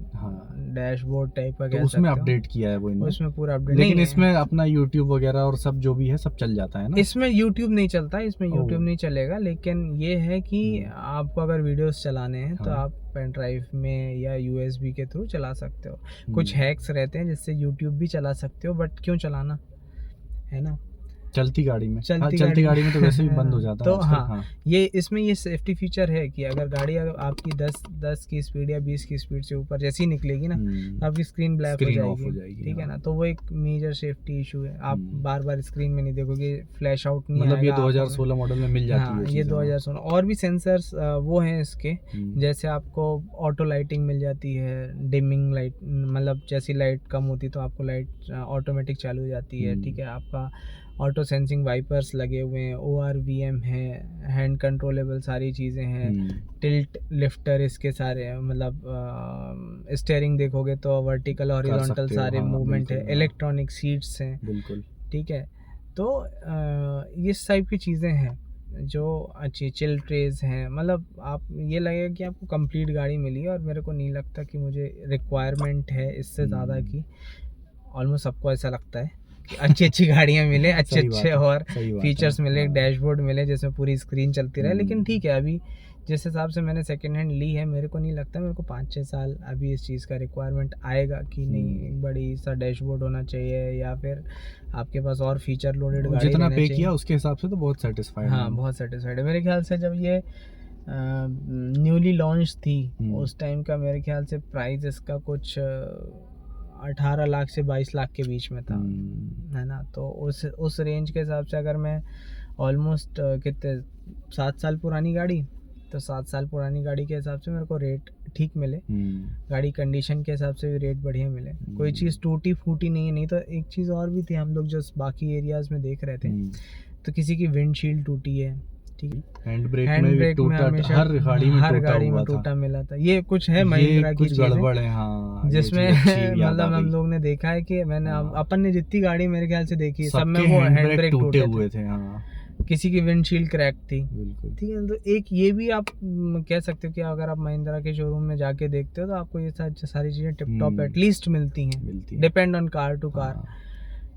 डैशबोर्ड टाइप का, तो उसमें अपडेट किया है वो इन्होंने। उसमें पूरा अपडेट, लेकिन इसमें अपना YouTube वगैरह और सब जो भी है सब चल जाता है ना। इसमें YouTube नहीं चलता, इसमें YouTube नहीं चलेगा। लेकिन ये है कि आपको अगर वीडियोस चलाने हैं तो आप पेन ड्राइव में या USB के थ्रू चला सकते हो। कुछ हैक्स रहते हैं जिससे YouTube भी चला सकते हो, बट क्यों चलाना, है ना। चलती गाड़ी में गाड़ी में तो वैसे भी बंद हो जाता तो है। ये इसमें ये सेफ्टी फीचर है कि अगर गाड़ी आपकी 10 की स्पीड या 20 की स्पीड से ऊपर जैसी निकलेगी ना, तो आपकी स्क्रीन ब्लैक हो जाएगी, ठीक है ना। तो वो एक मेजर सेफ्टी इशू है। आप बार बार स्क्रीन में नहीं देखोगे, फ्लैश आउट नहीं आएगा। मतलब ये 2016 मॉडल में मिल जाती है ये 2016। और भी सेंसर्स वो हैं इसके, जैसे आपको ऑटो लाइटिंग मिल जाती है, डिमिंग लाइट, मतलब जैसी लाइट कम होती तो आपको लाइट ऑटोमेटिक चालू हो जाती है, ठीक है। आपका ऑटो सेंसिंग वाइपर्स लगे हुए हैं, ORVM है, हैंड कंट्रोलेबल सारी चीज़ें हैं, टिल्ट लिफ्टर इसके सारे हैं, मतलब स्टीयरिंग देखोगे तो वर्टिकल हॉरिजॉन्टल सारे मूवमेंट है, इलेक्ट्रॉनिक सीट्स हैं, बिल्कुल, ठीक है। तो इस टाइप की चीज़ें हैं जो अच्छी, चिल ट्रेज हैं। मतलब आप ये लगेगा कि आपको कंप्लीट गाड़ी मिली है, और मेरे को नहीं लगता कि मुझे रिक्वायरमेंट है इससे ज़्यादा की। ऑलमोस्ट सबको ऐसा लगता है कि अच्छी गाड़ियाँ मिले, अच्छे और फीचर्स मिले, डैशबोर्ड मिले जिसमें पूरी स्क्रीन चलती रहे। लेकिन ठीक है, अभी जिस हिसाब से मैंने सेकेंड हैंड ली है, मेरे को नहीं लगता मेरे को 5-6 साल अभी इस चीज़ का रिक्वायरमेंट आएगा कि नहीं एक बड़ी सा डैशबोर्ड होना चाहिए, या फिर आपके पास और फीचर लोडेड गाड़ी जितना पे किया उसके हिसाब से तो बहुत सेटिस्फाइड। हाँ, बहुत सेटिस्फाइड है। मेरे ख्याल से जब ये न्यूली लॉन्च थी उस टाइम का मेरे ख्याल से प्राइस इसका कुछ 18 लाख से 22 लाख के बीच में था, है ना। तो उस रेंज के हिसाब से अगर मैं ऑलमोस्ट कितने 7 साल पुरानी गाड़ी, तो 7 साल पुरानी गाड़ी के हिसाब से मेरे को रेट ठीक मिले, गाड़ी कंडीशन के हिसाब से भी रेट बढ़िया मिले, कोई चीज़ टूटी फूटी नहीं है। नहीं तो एक चीज़ और भी थी, हम लोग जो बाकी एरियाज़ में देख रहे थे, तो किसी की विंडशील्ड टूटी है, ठीक है। हैंड ब्रेक हैंड में भी ब्रेक में टूटा, हमेशा हर गाड़ी में हर टूटा गाड़ी हुआ में था। टूटा मिला था। ये कुछ है महिंद्रा ये की कुछ चीजें गड़बड़ है, हाँ, ये जिसमें चीज़ अच्छी याद आ मतलब हम गई। लोग ने देखा है कि मैंने हाँ। अपन ने जितनी गाड़ी मेरे ख्याल से देखी है सब में सबके वो हैंड हैंड ब्रेक ब्रेक टूटे टूटे हुए थे। थे, हाँ किसी की विंडशील्ड क्रैक थी, बिल्कुल। ठीक है। तो एक ये भी आप कह सकते हो कि अगर आप महिंद्रा के शोरूम में जाके देखते हो तो आपको ये सारी चीज़ें टिप टॉप एटलीस्ट मिलती हैं, depend on car to car, हाँ।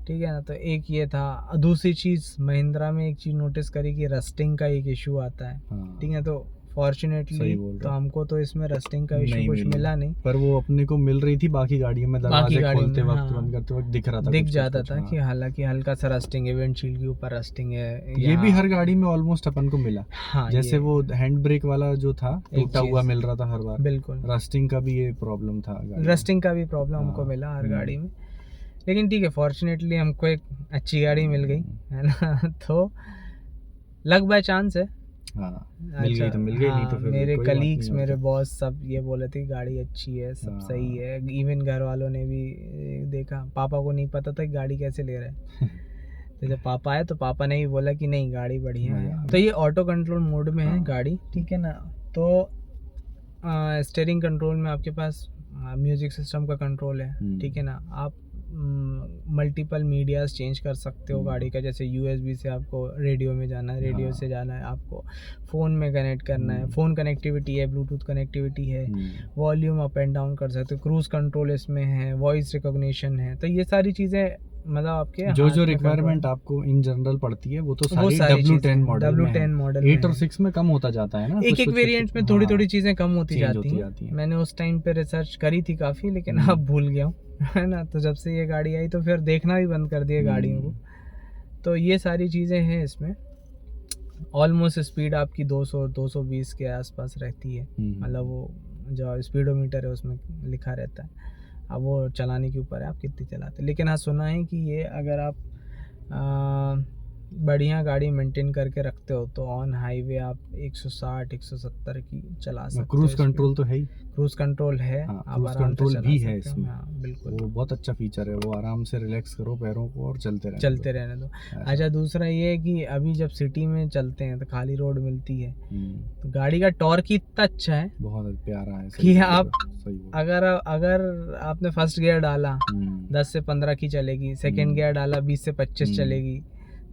ठीक है ना। तो एक ये था। दूसरी चीज़ महिंद्रा में एक चीज़ नोटिस करी कि रस्टिंग का एक इशू आता है, हाँ। ठीक है। तो सही फॉर्चुनेटली बोल रहे तो हो। हमको तो इसमें रस्टिंग का इशू नहीं कुछ मिली, मिला नहीं, पर वो अपने को मिल रही थी बाकी गाड़ियों में, बाकी दरवाजे गाड़ियों खोलते में, वक्त हाँ, बंद करते वक्त दिख रहा था, दिख कुछ जाता कुछ, था हाँ। कि हालांकि हल्का सा रस्टिंग है, विंडशील्ड के ऊपर रस्टिंग है, ये भी हर गाड़ी में ऑलमोस्ट अपन को मिला। हाँ, जैसे वो हैंड ब्रेक वाला जो था टूटा हुआ मिल रहा था हर बार, बिल्कुल रस्टिंग का भी ये प्रॉब्लम था गाड़ी में। रस्टिंग का भी प्रॉब्लम हमको हाँ, मिला हर गाड़ी में। लेकिन ठीक है, फॉर्चुनेटली हमको एक अच्छी गाड़ी मिल गई, है ना। तो लक बाय चांस है। हाँ, मिल गई तो मिल गई, नहीं तो हाँ, फिर मेरे कोई बात कलीग्स नहीं, और मेरे क्या। बॉस सब ये बोले थे कि गाड़ी अच्छी है, सब हाँ। सही है। इवन घर वालों ने भी देखा, पापा को नहीं पता था कि गाड़ी कैसे ले रहे हैं। तो जब पापा आए तो पापा ने भी बोला कि नहीं गाड़ी बढ़िया है। तो ये ऑटो कंट्रोल मोड में है हाँ। गाड़ी, ठीक है ना। तो स्टीयरिंग कंट्रोल में आपके पास म्यूजिक सिस्टम का कंट्रोल है, ठीक है ना। आप मल्टीपल मीडियाज चेंज कर सकते हो गाड़ी का, जैसे यूएसबी से आपको रेडियो में जाना है, रेडियो से जाना है, आपको फ़ोन में कनेक्ट करना है, फ़ोन कनेक्टिविटी है, ब्लूटूथ कनेक्टिविटी है, वॉल्यूम अप एंड डाउन कर सकते हो, क्रूज़ कंट्रोल इसमें है, वॉइस रिकॉग्निशन है। तो ये सारी चीज़ें मतलब आपके जो रिक्वायरमेंट आपको इन जनरल पड़ती है वो तो सारी W10 W10 मॉडल 8 और 6 में कम होता जाता है ना, एक वेरिएंट में थोड़ी थोड़ी चीज़ें कम होती चेंज जाती होती हैं। हैं। मैंने उस टाइम पे रिसर्च करी थी काफ़ी, लेकिन अब भूल गया हूँ, है ना। तो जब से ये गाड़ी आई तो फिर देखना भी बंद कर दिया गाड़ियों को। तो ये सारी चीज़ें हैं इसमें। ऑलमोस्ट स्पीड आपकी 200-220 के आसपास रहती है, मतलब वो जो स्पीडोमीटर है उसमें लिखा रहता है। अब वो चलाने के ऊपर है आप कितनी चलाते हैं। लेकिन हाँ, सुना है कि ये अगर आप बढ़िया गाड़ी मेंटेन करके रखते हो तो ऑन हाईवे आप 160-170 की चला सकते हो। क्रूज कंट्रोल तो है ही, क्रूज कंट्रोल है, हाँ, आप क्रूज आराम कंट्रोल से चला भी सकते है हो। इसमें। हाँ, बिल्कुल, वो बहुत अच्छा फीचर है, वो आराम से रिलैक्स करो पैरों को और चलते रहने दो। अच्छा, दूसरा ये है कि अभी जब सिटी में चलते हैं तो खाली रोड मिलती है, तो गाड़ी का टॉर्क इतना अच्छा है, बहुत प्यारा है कि आप अगर आपने फर्स्ट गियर डाला 10 से 15 की चलेगी, सेकंड गियर डाला 20 से 25 चलेगी,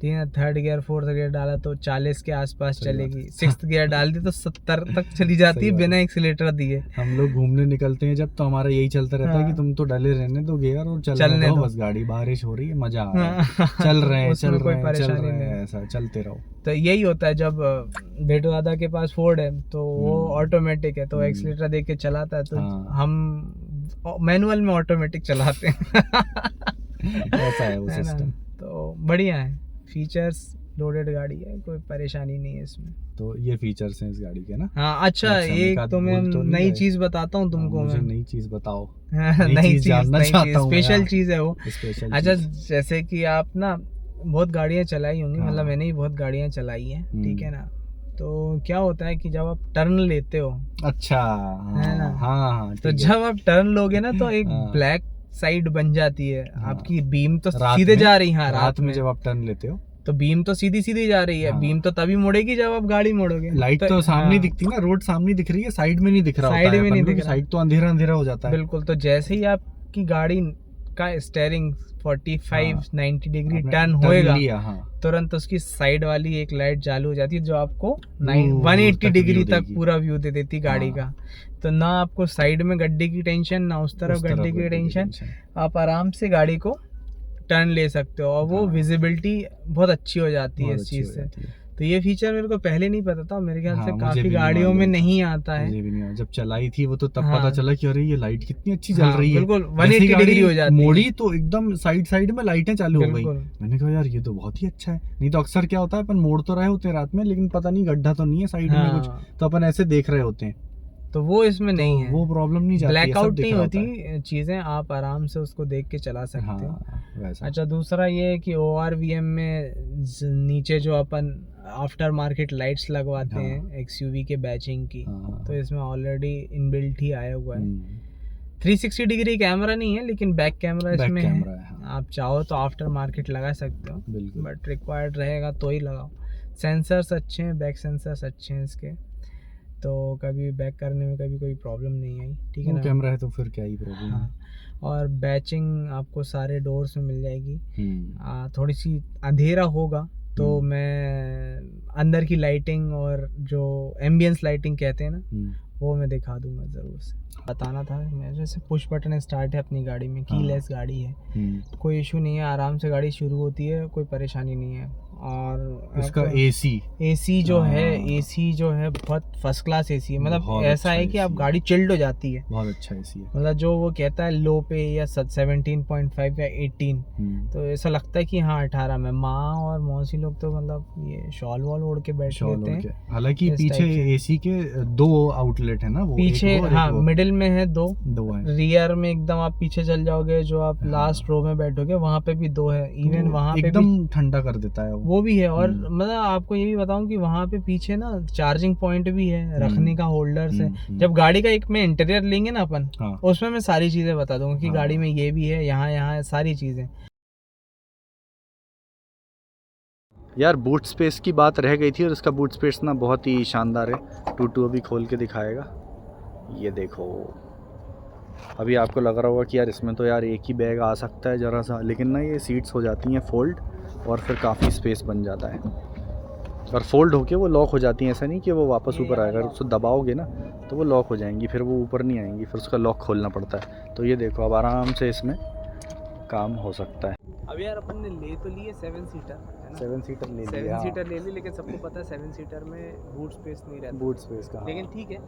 थर्ड गियर फोर्थ गियर डाला तो 40 के आसपास चलेगी, सिक्स्थ गियर डाल दी तो 70 तक चली जाती है बिना एक्सीलेटर दिए। हम लोग घूमने निकलते हैं जब, तो हमारा यही चलता रहता है कि तुम तो डाले रहने दो गियर और चलने दो बस, गाड़ी बारिश हो रही है, मजा आ रहा है, चल रहे हैं, ऐसा चलते रहो। तो यही होता है जब बेटो दादा के पास फोर्ड है तो वो ऑटोमेटिक है, तो एक्सीलेटर दे के चलाता है, तो हम मैनुअल में ऑटोमेटिक चलाते हैं। ऐसा है वो सिस्टम। तो बढ़िया है, फीचर्स लोडेड गाड़ी है, कोई परेशानी नहीं है इसमें। तो ये फीचर्स हैं इस गाड़ी के ना। हाँ, अच्छा, एक तो मैं नई चीज बताता हूँ तुमको। मुझे नई चीज बताओ। नई चीज जानना चाहता हूँ, स्पेशल चीज है वो। अच्छा, जैसे कि आप ना बहुत गाड़ियाँ चलाई होंगी, मतलब मैंने ही बहुत गाड़ियाँ चलाई हैं, ठीक है ना। तो क्या होता है कि जब आप टर्न लेते हो, अच्छा, है ना, हाँ, तो जब आप टर्न लोगे ना तो एक ब्लैक साइड बन जाती है, आपकी बीम तो सीधे जा रही है। रात में जब आप टर्न लेते हो तो बीम तो सीधी जा रही है, बीम तो तभी मुड़ेगी जब आप गाड़ी मोड़ोगे। लाइट तो सामने दिखती ना, रोड सामने दिख रही है, साइड में नहीं दिख रहा, साइड में नहीं दिख रहा, साइड तो अंधेरा हो जाता है। बिल्कुल। तो जैसे ही आपकी गाड़ी का स्टीयरिंग 45-90 डिग्री टर्न होएगा, तुरंत उसकी साइड वाली एक लाइट चालू हो जाती है जो आपको 180 डिग्री तक पूरा व्यू दे देती गाड़ी का। तो ना आपको साइड में गड्ढे की टेंशन, ना उस तरफ गड्ढे की टेंशन, आप आराम से गाड़ी को टर्न ले सकते हो, और वो विजिबिलिटी बहुत अच्छी हो जाती है इस चीज़ से। तो ये फीचर मेरे को पहले नहीं पता था, मेरे ख्याल से काफी गाड़ियों में नहीं आता है। मुझे भी नहीं, जब चलाई थी वो तो तब पता चला कि अरे ये लाइट कितनी अच्छी जल रही है, बिल्कुल 180 डिग्री हो जाती है। मोड़ी तो एकदम साइड में लाइटें चालू हो गई। मैंने कहा यार ये तो बहुत ही अच्छा है। नहीं तो अक्सर क्या होता है, अपन मोड़ तो रहे होते हैं रात में, लेकिन पता नहीं गड्ढा तो नहीं है साइड में कुछ, तो अपन ऐसे देख रहे होते हैं, तो वो इसमें नहीं है, वो प्रॉब्लम नहीं जाती, ब्लैकआउट नहीं होती चीजें, आप आराम से उसको देख के चला सकते हो। अच्छा, दूसरा ये है कि ORVM में नीचे जो अपन आफ्टर मार्केट लाइट्स लगवाते हैं XUV के बैचिंग की, तो इसमें ऑलरेडी इनबिल्ट ही आया हुआ है। 360 डिग्री कैमरा नहीं है, लेकिन बैक कैमरा इसमें है। आप चाहो तो आफ्टर मार्केट लगा सकते हो, बट रिक्वायर्ड रहेगा तो ही लगाओ। सेंसर्स अच्छे हैं, बैक सेंसर्स अच्छे हैं इसके, तो कभी बैक करने में कभी कोई प्रॉब्लम नहीं आई, ठीक है ना। कैमरा है तो फिर क्या ही प्रॉब्लम है। हाँ, और बैचिंग आपको सारे डोर्स में मिल जाएगी। थोड़ी सी अंधेरा होगा तो मैं अंदर की लाइटिंग और जो एम्बियंस लाइटिंग कहते हैं ना, वो मैं दिखा दूंगा ज़रूर से। बताना था मैं, जैसे पुश बटन स्टार्ट है अपनी गाड़ी में, कीलेस गाड़ी है, कोई इशू नहीं है, आराम से गाड़ी शुरू होती है, कोई परेशानी नहीं है। और इसका एसी जो है, एसी जो है बहुत फर्स्ट क्लास एसी है, मतलब ऐसा है कि आप गाड़ी चिल्ड हो जाती है, बहुत अच्छा एसी है। मतलब जो वो कहता है लो पे या 17.5 या 18, तो ऐसा लगता है कि हाँ 18 में। माँ और मौसी लोग तो मतलब ये शॉल वॉल ओढ़ के बैठ लेते हैं। हालांकि पीछे एसी के 2 आउटलेट है ना, वो पीछे, हाँ मिडिल में है दो है, रियर में एकदम आप पीछे चल जाओगे, जो आप लास्ट रो में बैठोगे वहाँ पे भी 2 है, इवन वहाँ पे एकदम ठंडा कर देता है वो भी है। और मतलब आपको ये भी बताऊं कि वहाँ पे पीछे ना चार्जिंग पॉइंट भी है, रखने का होल्डर से। जब गाड़ी का एक में इंटीरियर लेंगे ना अपन, उसमें मैं सारी चीजें बता दूंगा कि गाड़ी में ये भी है, यहाँ सारी चीजें। यार बूट स्पेस की बात रह गई थी, और इसका बूट स्पेस ना बहुत ही शानदार है। टूटू अभी खोल के दिखाएगा, ये देखो। अभी आपको लग रहा होगा कि यार इसमें तो यार एक ही बैग आ सकता है ज़रा सा, लेकिन ना ये सीट्स हो जाती हैं फोल्ड, और फिर काफ़ी स्पेस बन जाता है, और फोल्ड होके वो लॉक हो जाती हैं। ऐसा नहीं कि वो वापस ऊपर आएगा, अगर उसको दबाओगे ना तो वो लॉक हो जाएंगी, फिर वो ऊपर नहीं आएंगी, फिर उसका लॉक खोलना पड़ता है। तो ये देखो, अब आराम से इसमें काम हो सकता है। अब यार अपन ने ले तो लिए 7 सीटर, 7 सीटर ले ली, 7 सीटर ले ली, लेकिन सबको पता है 7 सीटर में बूट स्पेस नहीं रहता, बूट स्पेस का। लेकिन ठीक है,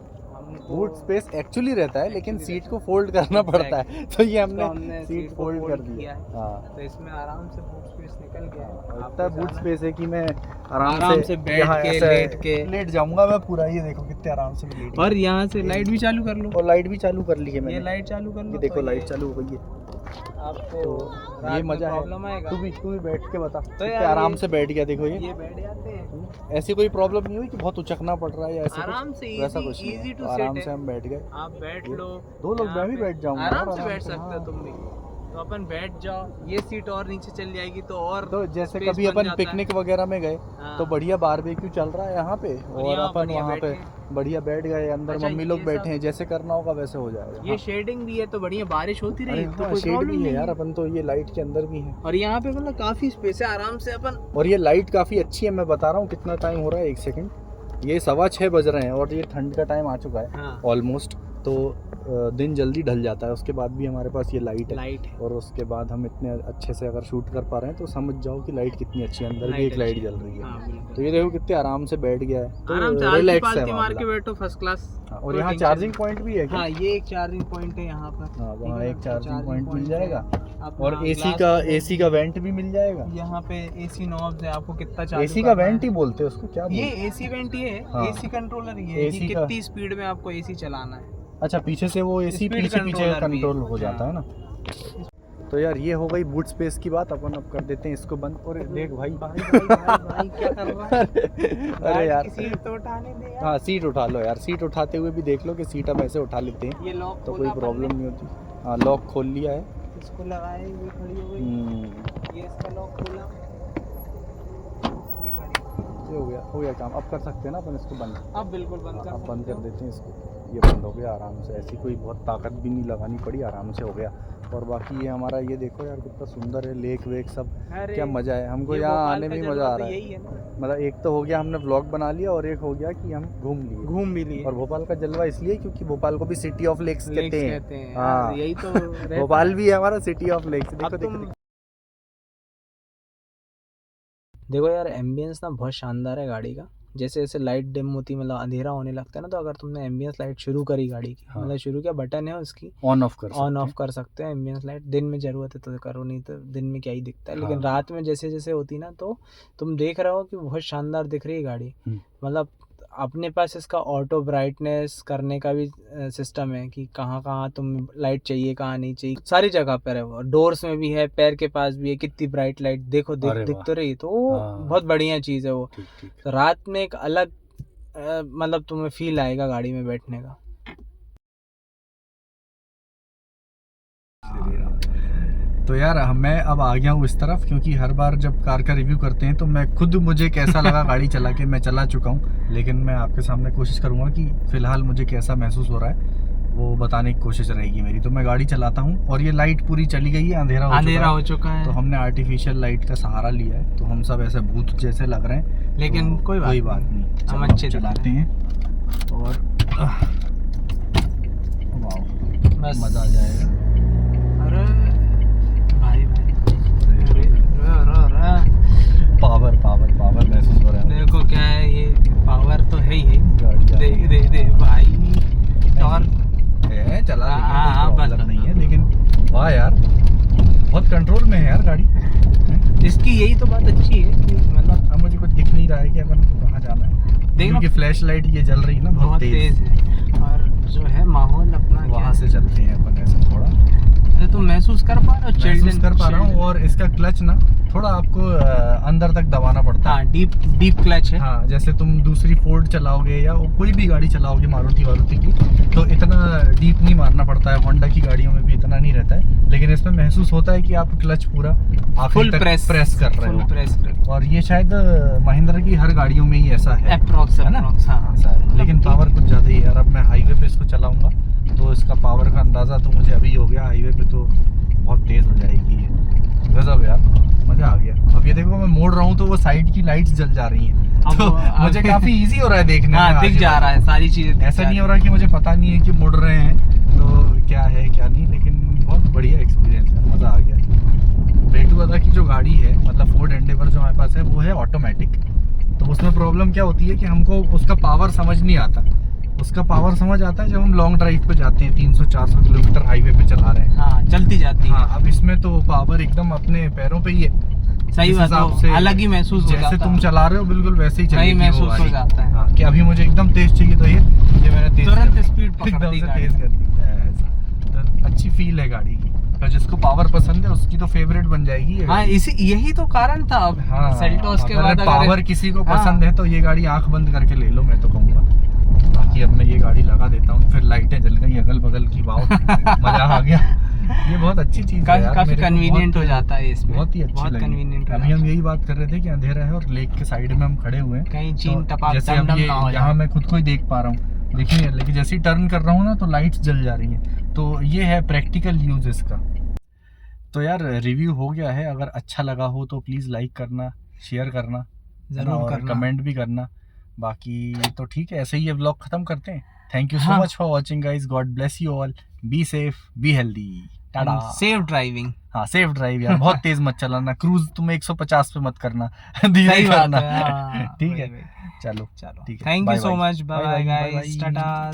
बूट स्पेस एक्चुअली रहता है, लेकिन सीट को फोल्ड करना पड़ता है, तो ये हमने सीट फोल्ड कर दिया है। हाँ, तो इसमें आराम से बूट स्पेस निकल गया है। इतना बूट स्पेस है कि मैं आराम से बैठ के लेट जाऊंगा मैं पूरा। ये देखो कितने आराम से लेट, और यहाँ से लाइट भी चालू कर लो, और लाइट भी चालू कर ली है मैंने। ये लाइट चालू कर लो, ये देखो लाइट चालू हो गई है। आपको तो ये मजा है। तू भी बैठ के बता, तो आराम से बैठ गया। देखो ये बैठ जाते हैं, ऐसी कोई प्रॉब्लम नहीं हुई कि बहुत उचकना पड़ रहा है या ऐसा आराम से वैसा कुछ नहीं, आराम से हम बैठ गए। आप बैठ लो, 2 लोग, मैं भी बैठ जाऊंगा, आराम से बैठ सकते हो तुम भी। तो अपन बैठ जाओ, ये सीट और नीचे चल जाएगी तो और तो जैसे कभी अपन पिकनिक वगैरह में गए तो बढ़िया बारबेक्यू चल रहा है यहाँ पे, और अपन वहाँ पे बढ़िया बैठ गए अंदर। अच्छा, मम्मी लोग बैठे हैं, जैसे करना होगा वैसे हो जाएगा। ये शेडिंग भी है तो बढ़िया, बारिश होती रही तो कोई शेड भी है यार, अपन तो ये लाइट के अंदर भी है, और यहाँ पे मतलब काफी स्पेस है, आराम से अपन। और ये लाइट काफी अच्छी है। मैं बता रहा हूँ कितना टाइम हो रहा है, 1 सेकंड, ये 6:15 बज रहे हैं, और ये ठंड का टाइम आ चुका है ऑलमोस्ट। तो दिन जल्दी ढल जाता है, उसके बाद भी हमारे पास ये लाइट है, और उसके बाद हम इतने अच्छे से अगर शूट कर पा रहे हैं तो समझ जाओ कि लाइट कितनी अच्छी है। अंदर भी एक लाइट जल रही है। तो ये देखो कितने आराम से बैठ गया है, तो रिलैक्स है, मार के बैठो फर्स्ट क्लास। और यहाँ चार्जिंग पॉइंट भी है क्या? हाँ, ये एक चार्जिंग पॉइंट है यहाँ पर। हाँ, वहाँ एक चार्जिंग पॉइंट मिल जाएगा, और एसी का वेंट भी मिल जाएगा। यहाँ पे एसी नॉब्स है, आपको कितना चार्ज। एसी का वेंट ही बोलते हैं उसको, क्या ये एसी वेंट ही है, एसी कंट्रोलर ये है कि कितनी स्पीड में आपको एसी चलाना है। अच्छा, पीछे से वो एसी पीछे कंट्रोल हो जाता है ना। तो यार ये हो गई बूट स्पेस की बात, अपन अब कर देते हैं इसको बंद। और देख भाई क्या कर रहा है? अरे यार सीट तो उठाने दे यार। हाँ, सीट उठा लो यार, सीट उठाते हुए भी देख लो कि सीट हम ऐसे उठा लेते हैं, ये लॉक तो कोई प्रॉब्लम नहीं होती। हाँ, लॉक खोल लिया है, इसको लगाए हुए खड़ी हो गई, ये इसका लॉक खोला, ये हो गया काम। अब कर सकते हैं ना अपन इसको बंद? अब बिल्कुल बंद कर, अब बंद कर देते हैं इसको। ये बंद हो गया आराम से, ऐसी कोई बहुत ताकत भी नहीं लगानी पड़ी, आराम से हो गया। और बाकी ये हमारा, ये देखो यार कितना सुंदर है, लेक वेक सब, क्या मज़ा है। हमको यहाँ आने में मज़ा आ रहा है। मतलब एक तो हो गया हमने व्लॉग बना लिया, और एक हो गया कि हम घूम भी लिए। और भोपाल का जलवा इसलिए क्योंकि भोपाल को भी सिटी ऑफ लेक्स कहते हैं। हाँ, यही तो भोपाल भी है हमारा सिटी ऑफ लेक्स। देखो यार, एम्बियंस ना बहुत शानदार है गाड़ी का। जैसे जैसे लाइट डिम होती, मतलब अंधेरा होने लगता है ना, तो अगर तुमने एम्बियंस लाइट शुरू करी गाड़ी की, मतलब शुरू किया, बटन है उसकी, ऑन ऑफ कर सकते हैं एम्बियंस लाइट। दिन में ज़रूरत है तो करो, नहीं तो दिन में क्या ही दिखता है। लेकिन रात में जैसे जैसे होती ना, तो तुम देख रहे हो कि बहुत शानदार दिख रही है गाड़ी। मतलब अपने पास इसका ऑटो ब्राइटनेस करने का भी सिस्टम है कि कहाँ कहाँ तुम लाइट चाहिए, कहाँ नहीं चाहिए, सारी जगह पर है वो। डोर्स में भी है, पैर के पास भी है, कितनी ब्राइट लाइट दिख तो रही। तो बहुत बढ़िया चीज़ है वो। तो रात में एक अलग मतलब तुम्हें फील आएगा गाड़ी में बैठने का। तो यार मैं अब आ गया हूँ इस तरफ, क्योंकि हर बार जब कार का रिव्यू करते हैं तो मैं खुद मुझे कैसा लगा गाड़ी चला के मैं चला चुका हूँ, लेकिन मैं आपके सामने कोशिश करूँगा कि फ़िलहाल मुझे कैसा महसूस हो रहा है वो बताने की कोशिश रहेगी मेरी। तो मैं गाड़ी चलाता हूँ और ये लाइट पूरी चली गई है, अंधेरा हो चुका है। तो हमने आर्टिफिशियल लाइट का सहारा लिया है, तो हम सब ऐसे भूत जैसे लग रहे हैं, लेकिन तो कोई बात नहीं, हम चलो अच्छे चलाते हैं और बस मज़ा आ जाएगा। अरे भाई पावर पावर पावर महसूस हो रहा है। देखो क्या है, ये पावर तो है ही है। गाड़ी दे भाई टॉर्क है, चला लेंगे, हाँ, कोई बस प्रॉब्लम नहीं है, लेकिन वाह यार बहुत कंट्रोल में है यार गाड़ी। इसकी यही तो बात अच्छी है कि मतलब अब मुझे कुछ दिख नहीं रहा है कि अपन को कहाँ जाना है, क्योंकि फ्लैश लाइट ये जल रही है ना बहुत तेज है, और जो है माहौल अपना वहाँ से चलते हैं अपन ऐसे थोड़ा। अरे तुम महसूस कर पा रहे हो? महसूस कर पा रहा हूँ, और इसका क्लच ना थोड़ा आपको अंदर तक दबाना पड़ता है। हाँ, डीप क्लच है। हाँ, जैसे तुम दूसरी फोर्ड चलाओगे या कोई भी गाड़ी चलाओगे मारुति की, तो इतना डीप नहीं मारना पड़ता है, होंडा की गाड़ियों में भी इतना नहीं रहता है, लेकिन इसमें महसूस होता है कि आप क्लच पूरा फुल प्रेस कर रहे हो। प्रेस और ये शायद महिंद्रा की हर गाड़ियों में ही ऐसा है, अप्रॉक्स है ना। हाँ, ऐसा है, लेकिन पावर कुछ ज़्यादा ही है। और अब मैं हाईवे पे इसको चलाऊंगा तो इसका पावर का अंदाज़ा तो मुझे अभी हो गया, हाईवे पे तो बहुत तेज़ हो जाएगी ये। गजब यार, मज़ा आ गया। अब ये देखो मैं मोड़ रहा हूँ तो वो साइड की लाइट्स जल जा रही हैं, तो मुझे काफ़ी इजी हो रहा है देखने में। हाँ, दिख जा रहा है, सारी चीज़ें ऐसा नहीं हो रहा कि मुझे पता नहीं है कि मुड़ रहे हैं तो क्या है क्या नहीं, लेकिन बहुत बढ़िया एक्सपीरियंस है, मज़ा आ गया। बेटू दादा की जो गाड़ी है, मतलब फोर्ड एंडेवर जो हमारे पास है, वो है ऑटोमेटिक। तो उसमें प्रॉब्लम क्या होती है कि हमको उसका पावर समझ नहीं आता। उसका पावर समझ आता है जब हम लॉन्ग ड्राइव पे जाते हैं, 300-400 किलोमीटर हाईवे पे चला रहे हैं। हाँ, चलती जाती है। हाँ, अब इसमें तो पावर एकदम अपने पैरों पे ही है। सही बात है, अलग ही महसूस हो जाता है। जैसे तुम चला रहे हो बिल्कुल वैसे ही सही महसूस हो जाता है। हाँ, कि अभी मुझे एकदम तेज चाहिए तो ये मैंने तेज तुरंत स्पीड एकदम पकड़ती से गाड़ी। तेज कर दी है। ऐसा तो अच्छी फील है गाड़ी की, और जिसको पावर पसंद है उसकी तो फेवरेट बन जाएगी ये। हाँ, यही तो कारण था। हाँ, सेल्टोस के बाद पावर किसी को पसंद है तो ये गाड़ी आंख बंद करके ले लो, मैं तो कहूँगा। बाकी अब मैं ये गाड़ी लगा देता हूँ, फिर लाइटें जल गई अगल बगल की, वाव मजा आ गया। ये बहुत अच्छी चीज है यार, काफी कन्वीनियंट हो जाता है इसमें, बहुत ही अच्छी बहुत लगी। कन्वीनियंट। अभी हम यही बात कर रहे थे कि अंधेरा है और लेक के साइड में हम खड़े हुए हैं, कहीं चीन तो टपाक जैसे अब ये यहाँ मैं खुद को ही देख पा रहा हूँ, देखिए, लेकिन जैसे ही टर्न कर रहा हूँ ना तो लाइट्स जल जा रही हैं। तो ये है प्रैक्टिकल यूज इसका। तो यार रिव्यू हो गया है, अगर अच्छा लगा हो तो प्लीज़ लाइक करना, शेयर करना, जरूर करना, कमेंट भी करना। बाकी तो ठीक है, ऐसे ही ये व्लॉग खत्म करते हैं। Thank you so much for watching guys, God bless you all, be safe, be healthy, Tata, safe driving. हाँ, सेफ ड्राइव यार, बहुत तेज मत चलाना, क्रूज तुम 150 पे मत करना, धीरे करना, ठीक है। चलो चलो, ठीक है, thank you so much, bye bye guys, Tata.